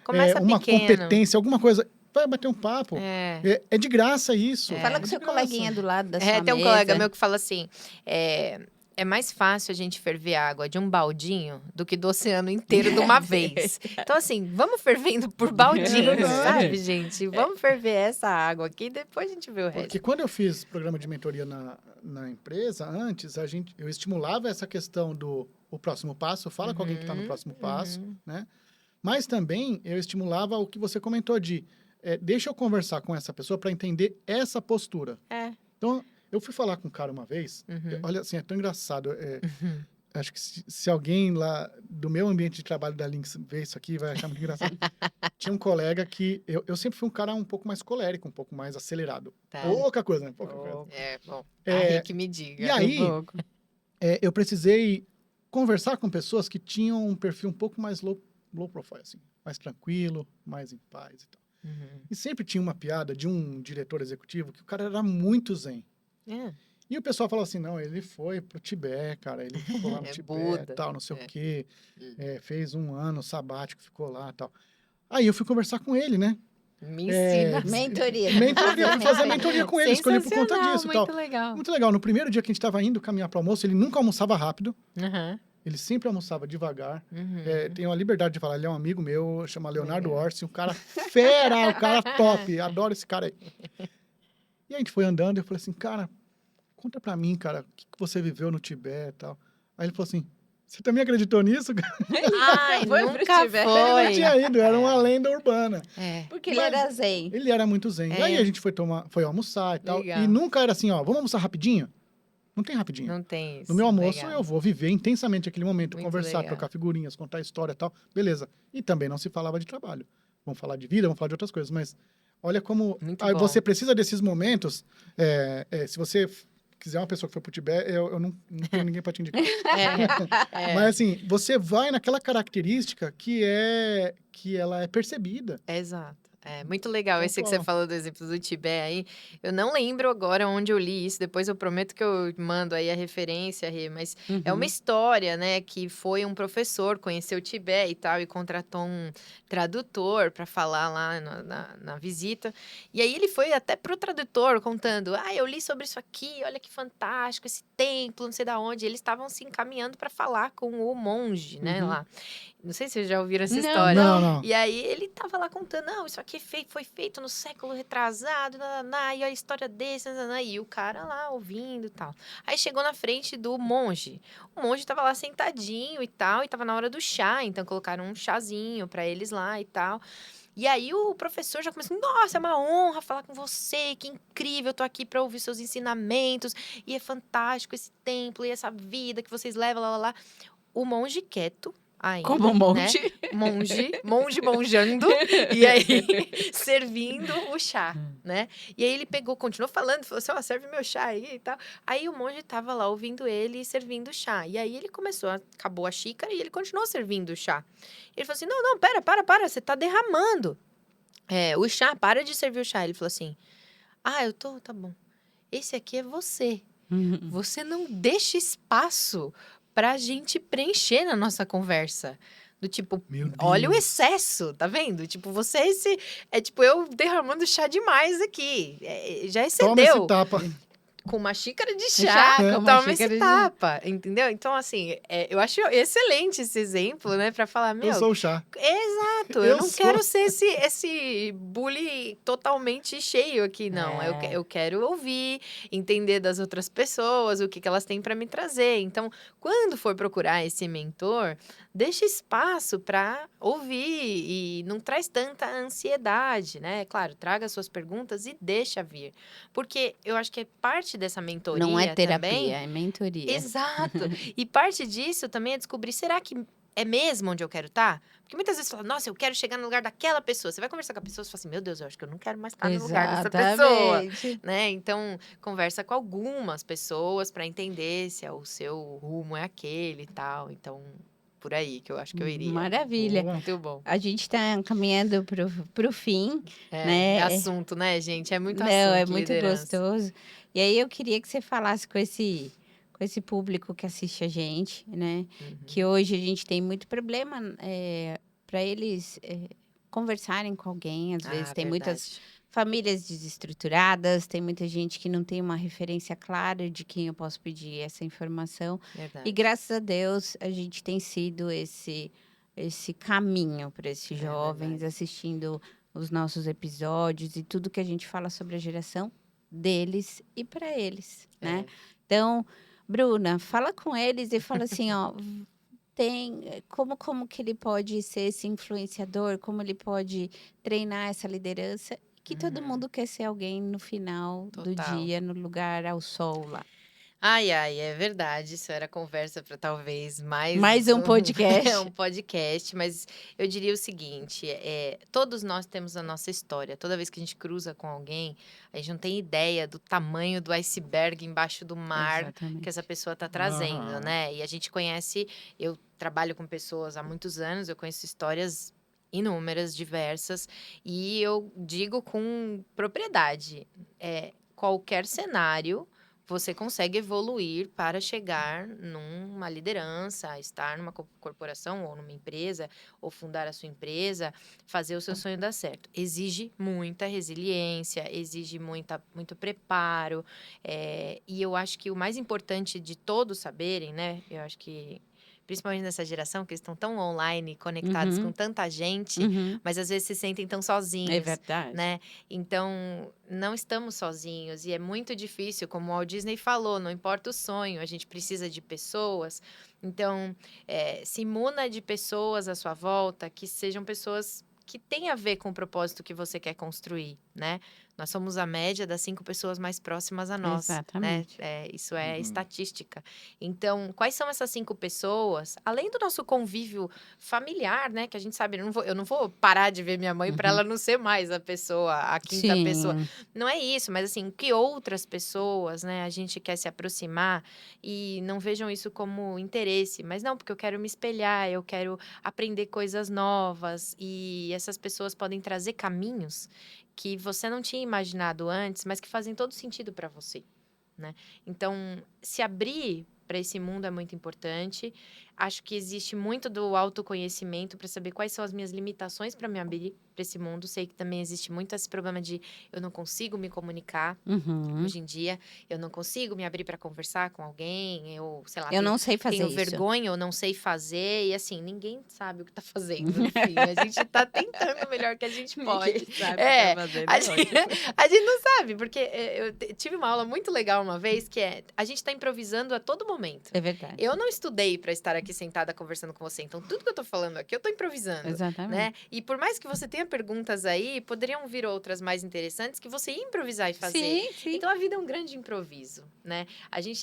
C: Começa
B: uma
C: pequeno.
B: competência, alguma coisa. Vai bater um papo. É de graça isso.
A: Fala com
B: de
A: seu
B: graça.
A: coleguinha do lado da sua mesa.
C: Tem um colega meu que fala assim, é mais fácil a gente ferver água de um baldinho do que do oceano inteiro de uma vez. Então, assim, vamos fervendo por baldinhos, sabe, gente? Vamos ferver essa água aqui e depois a gente vê o resto.
B: Porque quando eu fiz programa de mentoria na empresa, antes, eu estimulava essa questão do o próximo passo, fala com alguém que está no próximo passo, né? Mas também eu estimulava o que você comentou de deixa eu conversar com essa pessoa para entender essa postura. Então, eu fui falar com um cara uma vez, olha, assim, é tão engraçado. Acho que se alguém lá do meu ambiente de trabalho da Lynx ver isso aqui, vai achar muito engraçado. Tinha um colega que... Eu sempre fui um cara um pouco mais colérico, um pouco mais acelerado. Pouca coisa, né? Pouca coisa.
C: Bom. Aí que me diga.
B: E aí, eu precisei conversar com pessoas que tinham um perfil um pouco mais low profile, assim. Mais tranquilo, mais em paz e tal. E sempre tinha uma piada de um diretor executivo que o cara era muito zen. E o pessoal falava assim, não, ele foi pro Tibete, cara, ele ficou lá no Tibete, tal, não sei o quê, fez um ano sabático, ficou lá, tal. Aí eu fui conversar com ele, né?
C: Me ensina.
A: Mentoria.
B: Mentoria, fui fazer mentoria com ele, escolhi por conta
C: Sensacional,
B: disso e tal.
C: muito legal.
B: Muito legal. No primeiro dia que a gente estava indo caminhar para o almoço, ele nunca almoçava rápido.
C: Aham.
B: Ele sempre almoçava devagar.
C: Uhum.
B: Tenho a liberdade de falar, ele é um amigo meu, chama Leonardo
C: Legal.
B: Orsi, um cara fera, um cara top. Adoro esse cara aí. E a gente foi andando e eu falei assim, cara, conta pra mim, cara, o que você viveu no Tibete e tal. Aí ele falou assim, você também acreditou nisso?
C: Ai,
A: Foi pro
C: nunca
A: Tibete.
B: Ele não
C: foi.
B: tinha ido, era uma lenda urbana.
C: É.
A: Porque ele
B: Mas-
A: era zen.
B: Ele era muito zen.
C: É.
B: Aí a gente foi almoçar e tal.
C: Legal.
B: E nunca era assim, ó, vamos almoçar rapidinho? Não tem rapidinho.
C: Não tem isso.
B: No meu almoço,
C: Legal.
B: eu vou viver intensamente aquele momento,
C: Muito
B: conversar,
C: legal.
B: trocar figurinhas, contar história e tal. Beleza. E também não se falava de trabalho. Vamos falar de vida, vamos falar de outras coisas. Mas olha como
C: Muito
B: aí
C: bom.
B: você precisa desses momentos. Se você quiser uma pessoa que foi pro Tibete, eu não tenho ninguém para te indicar.
C: É.
B: Mas assim, você vai naquela característica que ela é percebida.
C: Exato. É muito legal esse que você
B: Pontual.
C: falou do exemplo do Tibete aí. Eu não lembro agora onde eu li isso, depois eu prometo que eu mando aí a referência, Rê, mas é uma história, né, que foi um professor, conheceu o Tibete e tal, e contratou um tradutor para falar lá na visita. E aí ele foi até pro tradutor contando, eu li sobre isso aqui, olha que fantástico, esse templo, não sei da onde. Eles estavam se encaminhando para falar com o monge, né,
A: Uhum.
C: lá. Não sei se vocês já ouviram essa
A: Não,
C: história.
B: Não.
C: E aí ele tava lá contando, não, isso aqui foi feito no século retrasado, e a história desse, e o cara lá ouvindo e tal. Aí chegou na frente do monge. O monge tava lá sentadinho e tal, e tava na hora do chá, então colocaram um chazinho pra eles lá e tal. E aí o professor já começou, nossa, é uma honra falar com você, que incrível, eu tô aqui pra ouvir seus ensinamentos, e é fantástico esse templo e essa vida que vocês levam, lá. O monge quieto, ainda,
A: Como um
C: né?
A: monte.
C: monge monjando, e aí servindo o chá, né? E aí ele continuou falando, falou assim, serve meu chá aí e tal. Aí o monge tava lá ouvindo ele e servindo o chá. E aí ele acabou a xícara e ele continuou servindo o chá. Ele falou assim, não, para, você tá derramando. O chá, para de servir o chá. Ele falou assim, tá bom. Esse aqui é você. Você não deixa espaço pra gente preencher na nossa conversa. Do tipo,
B: Meu
C: olha o
B: Deus.
C: excesso, tá vendo? Tipo, é tipo eu derramando chá demais aqui. Já
B: Toma esse
C: excedeu.
B: tapa.
C: Com uma xícara de
A: Chá,
C: chá,
A: com uma
C: toma
A: xícara
C: esse
A: de-
C: tapa, entendeu? Então, assim, eu acho excelente esse exemplo, né? Pra falar, meu,
B: Eu sou o chá.
C: exato, eu
B: Eu
C: não
B: sou.
C: quero ser esse bully totalmente cheio aqui, não. Eu quero ouvir, entender das outras pessoas, o que elas têm para me trazer. Então, quando for procurar esse mentor, deixa espaço para ouvir e não traz tanta ansiedade, né? Claro, traga suas perguntas e deixa vir. Porque eu acho que é parte dessa mentoria
A: Não é terapia,
C: também.
A: é mentoria.
C: Exato. E parte disso também é descobrir, será que é mesmo onde eu quero estar? Porque muitas vezes você fala, nossa, eu quero chegar no lugar daquela pessoa. Você vai conversar com a pessoa e fala assim, meu Deus, eu acho que eu não quero mais estar no lugar dessa pessoa.
A: Exatamente.
C: Né? Então, conversa com algumas pessoas para entender se o seu rumo é aquele e tal. Então, por aí que eu acho que eu iria.
A: Maravilha.
B: Boa.
C: Muito bom.
A: A gente está caminhando pro fim, né?
C: É assunto, né, gente? É muito
A: Não,
C: assunto.
A: é muito
C: liderança.
A: gostoso. E aí eu queria que você falasse com esse público que assiste a gente, né?
C: Uhum.
A: Que hoje a gente tem muito problema para eles conversarem com alguém. Às vezes tem muitas
C: Verdade.
A: famílias desestruturadas, tem muita gente que não tem uma referência clara de quem eu posso pedir essa informação.
C: Verdade.
A: E graças a Deus a gente tem sido esse caminho para esses jovens,
C: verdade.
A: assistindo os nossos episódios e tudo que a gente fala sobre a geração deles e para eles, né? Então, Bruna, fala com eles e fala assim, ó, como que ele pode ser esse influenciador, como ele pode treinar essa liderança, que todo mundo quer ser alguém no final do
C: Total.
A: dia, no lugar ao sol lá.
C: Ai, é verdade. Isso era conversa para talvez
A: Mais um podcast.
C: um podcast, mas eu diria o seguinte: todos nós temos a nossa história. Toda vez que a gente cruza com alguém, a gente não tem ideia do tamanho do iceberg embaixo do mar
A: Exatamente.
C: que essa pessoa está trazendo,
B: Aham.
C: né? E a gente conhece. Eu trabalho com pessoas há muitos anos, eu conheço histórias inúmeras, diversas, e eu digo com propriedade: qualquer cenário. você consegue evoluir para chegar numa liderança, estar numa corporação ou numa empresa, ou fundar a sua empresa, fazer o seu sonho dar certo. Exige muita resiliência, exige muito preparo, e eu acho que o mais importante de todos saberem, né? Eu acho que principalmente nessa geração, que eles estão tão online, conectados com tanta gente, mas às vezes se sentem tão
A: É
C: sozinhos,
A: verdade.
C: né? Então, não estamos sozinhos e é muito difícil, como o Walt Disney falou, não importa o sonho, a gente precisa de pessoas. Então, se imuna de pessoas à sua volta que sejam pessoas que têm a ver com o propósito que você quer construir, né? Nós somos a média das 5 pessoas mais próximas a nós,
A: Exatamente.
C: né? Isso é
D: Uhum.
C: estatística. Então, quais são essas 5 pessoas? Além do nosso convívio familiar, né? Que a gente sabe, eu não vou parar de ver minha mãe para ela não ser mais a pessoa, a quinta pessoa.
A: Sim.
C: Não é isso, mas assim, que outras pessoas, né? A gente quer se aproximar e não vejam isso como interesse, mas não, porque eu quero me espelhar, eu quero aprender coisas novas e essas pessoas podem trazer caminhos que você não tinha imaginado antes, mas que fazem todo sentido para você, né? Então, se abrir para esse mundo é muito importante. Acho que existe muito do autoconhecimento para saber quais são as minhas limitações para me abrir para esse mundo. Sei que também existe muito esse problema de eu não consigo me comunicar. Hoje em dia, eu não consigo me abrir para conversar com alguém, eu, sei lá,
A: Eu não sei fazer
C: tenho
A: isso.
C: vergonha, eu não sei fazer, e assim, ninguém sabe o que tá fazendo, no fim. A gente tá tentando o melhor que a gente pode. A gente não sabe, porque eu tive uma aula muito legal uma vez, que a gente tá improvisando a todo momento.
A: É verdade.
C: Eu não estudei para estar aqui sentada conversando com você, então tudo que eu tô falando aqui, eu tô improvisando.
A: Exatamente.
C: Né? E por mais que você tenha perguntas aí, poderiam vir outras mais interessantes que você ia improvisar e fazer.
A: Sim, sim.
C: Então a vida é um grande improviso, né?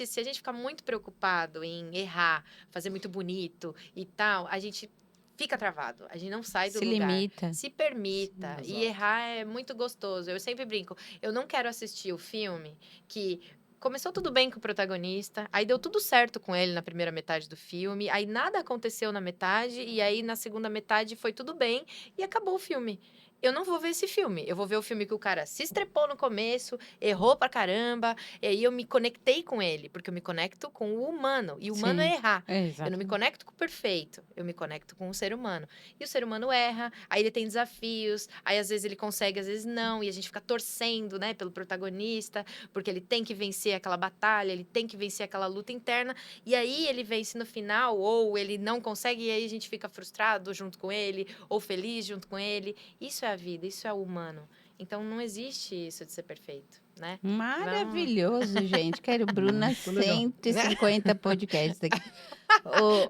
C: Se a gente ficar muito preocupado em errar, fazer muito bonito e tal, a gente fica travado, a gente não sai do
A: Se
C: lugar.
A: limita.
C: Se permita.
B: Sim,
C: E
B: exato.
C: errar é muito gostoso. Eu sempre brinco, eu não quero assistir o filme que começou tudo bem com o protagonista, aí deu tudo certo com ele na primeira metade do filme, aí nada aconteceu na metade, e aí na segunda metade foi tudo bem e acabou o filme. Eu não vou ver esse filme. Eu vou ver o filme que o cara se estrepou no começo, errou pra caramba, e aí eu me conectei com ele, porque eu me conecto com o humano, e o humano
A: Sim.
C: é errar. Eu não me
A: Exatamente.
C: conecto com o perfeito, eu me conecto com o ser humano. E o ser humano erra, aí ele tem desafios, aí às vezes ele consegue, às vezes não, e a gente fica torcendo, né, pelo protagonista, porque ele tem que vencer aquela batalha, ele tem que vencer aquela luta interna, e aí ele vence no final, ou ele não consegue, e aí a gente fica frustrado junto com ele, ou feliz junto com ele. Isso é a vida, isso é o humano. Então não existe isso de ser perfeito, né?
A: Maravilhoso, gente. Quero Bruna
B: Muito legal.
A: 150 podcasts aqui.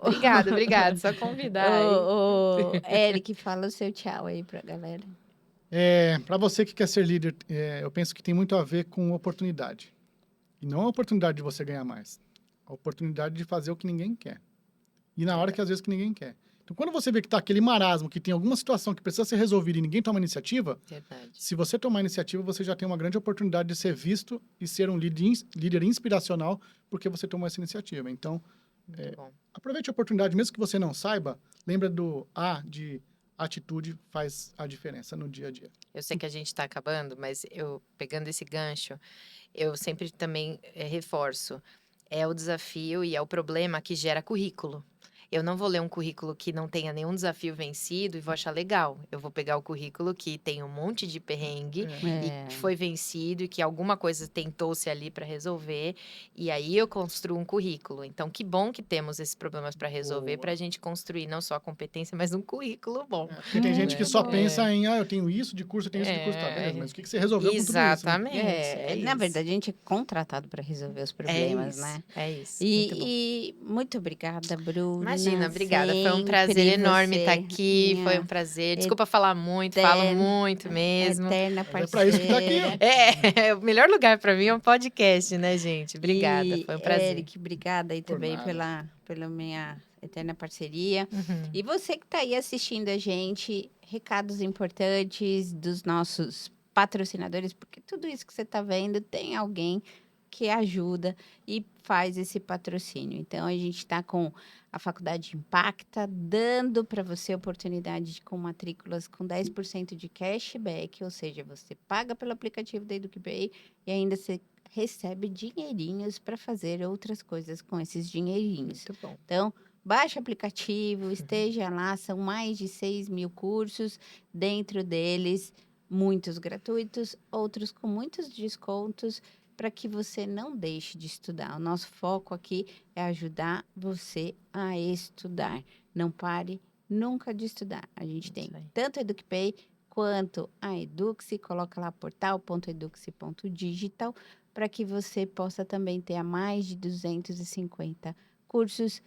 C: Obrigada, só convidar aí.
A: Eric, fala o seu tchau aí pra galera.
B: Para você que quer ser líder, eu penso que tem muito a ver com oportunidade. E não a oportunidade de você ganhar mais. A oportunidade de fazer o que ninguém quer. E na hora que às vezes que ninguém quer. Então, quando você vê que tá aquele marasmo, que tem alguma situação que precisa ser resolvida e ninguém toma iniciativa,
C: Verdade.
B: se você tomar iniciativa, você já tem uma grande oportunidade de ser visto e ser um líder inspiracional porque você tomou essa iniciativa. Então,
C: Muito bom.
B: aproveite a oportunidade, mesmo que você não saiba, lembra do A de atitude faz a diferença no dia a dia.
C: Eu sei que a gente está acabando, mas eu, pegando esse gancho, eu sempre também reforço. É o desafio e é o problema que gera currículo. Eu não vou ler um currículo que não tenha nenhum desafio vencido e vou achar legal. Eu vou pegar o currículo que tem um monte de perrengue e que foi vencido e que alguma coisa tentou-se ali para resolver. E aí eu construo um currículo. Então, que bom que temos esses problemas para resolver, para a gente construir não só a competência, mas um currículo bom.
B: Porque tem gente que só
C: bom.
B: pensa em, eu tenho isso de curso, eu tenho isso de curso, tá, beleza, mas o que você resolveu com tudo isso? Né?
C: Exatamente.
A: Na verdade, a gente é contratado para resolver os problemas, né?
C: É isso.
A: E muito obrigada, Bruna.
C: Imagina, obrigada. Foi um prazer
A: Sempre
C: enorme
A: você,
C: estar aqui. Foi um
A: minha
C: prazer. Desculpa falar muito, falo muito mesmo.
A: eterna
B: Mas é pra isso que tá aqui,
A: parceira.
B: ó.
C: O melhor lugar para mim é um podcast, né, gente? Obrigada,
A: E,
C: foi um prazer.
A: Eric, obrigada aí
B: Por
A: também
B: nada.
A: pela minha eterna parceria.
C: Uhum.
A: E você que está aí assistindo a gente, recados importantes dos nossos patrocinadores, porque tudo isso que você está vendo tem alguém que ajuda e faz esse patrocínio. Então, a gente está com a Faculdade Impacta, dando para você a oportunidade com matrículas com 10% de cashback, ou seja, você paga pelo aplicativo da EducPay e ainda você recebe dinheirinhos para fazer outras coisas com esses dinheirinhos.
C: Muito bom.
A: Então, baixe o aplicativo, esteja lá, são mais de 6.000 cursos, dentro deles, muitos gratuitos, outros com muitos descontos, para que você não deixe de estudar. O nosso foco aqui é ajudar você a estudar. Não pare nunca de estudar. A gente tem
C: Isso aí.
A: tanto a EducPay quanto a Eduxi. Coloca lá portal.eduxi.digital para que você possa também ter a mais de 250 cursos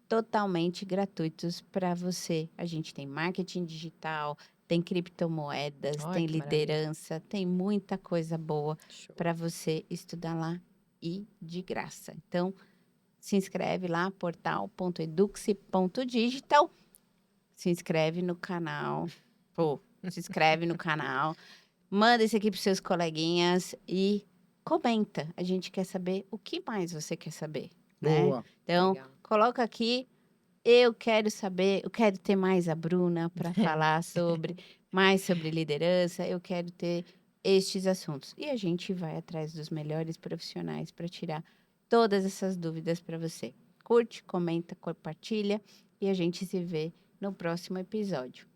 A: totalmente gratuitos para você. A gente tem marketing digital, tem criptomoedas,
C: Ai,
A: tem
C: que maravilha.
A: liderança, tem muita coisa boa
C: Show.
A: para você estudar lá e de graça. Então, se inscreve lá, portal.eduxi.digital. Se inscreve no canal. Pô, se inscreve no canal. Manda isso aqui para seus coleguinhas e comenta. A gente quer saber o que mais você quer saber, né?
B: Boa.
A: Então,
C: Legal.
A: coloca aqui. Eu quero saber, eu quero ter mais a Bruna para falar mais sobre liderança, eu quero ter estes assuntos. E a gente vai atrás dos melhores profissionais para tirar todas essas dúvidas para você. Curte, comenta, compartilha e a gente se vê no próximo episódio.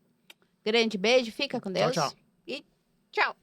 A: Grande beijo, fica com
B: Tchau,
A: Deus
B: tchau.
A: e tchau!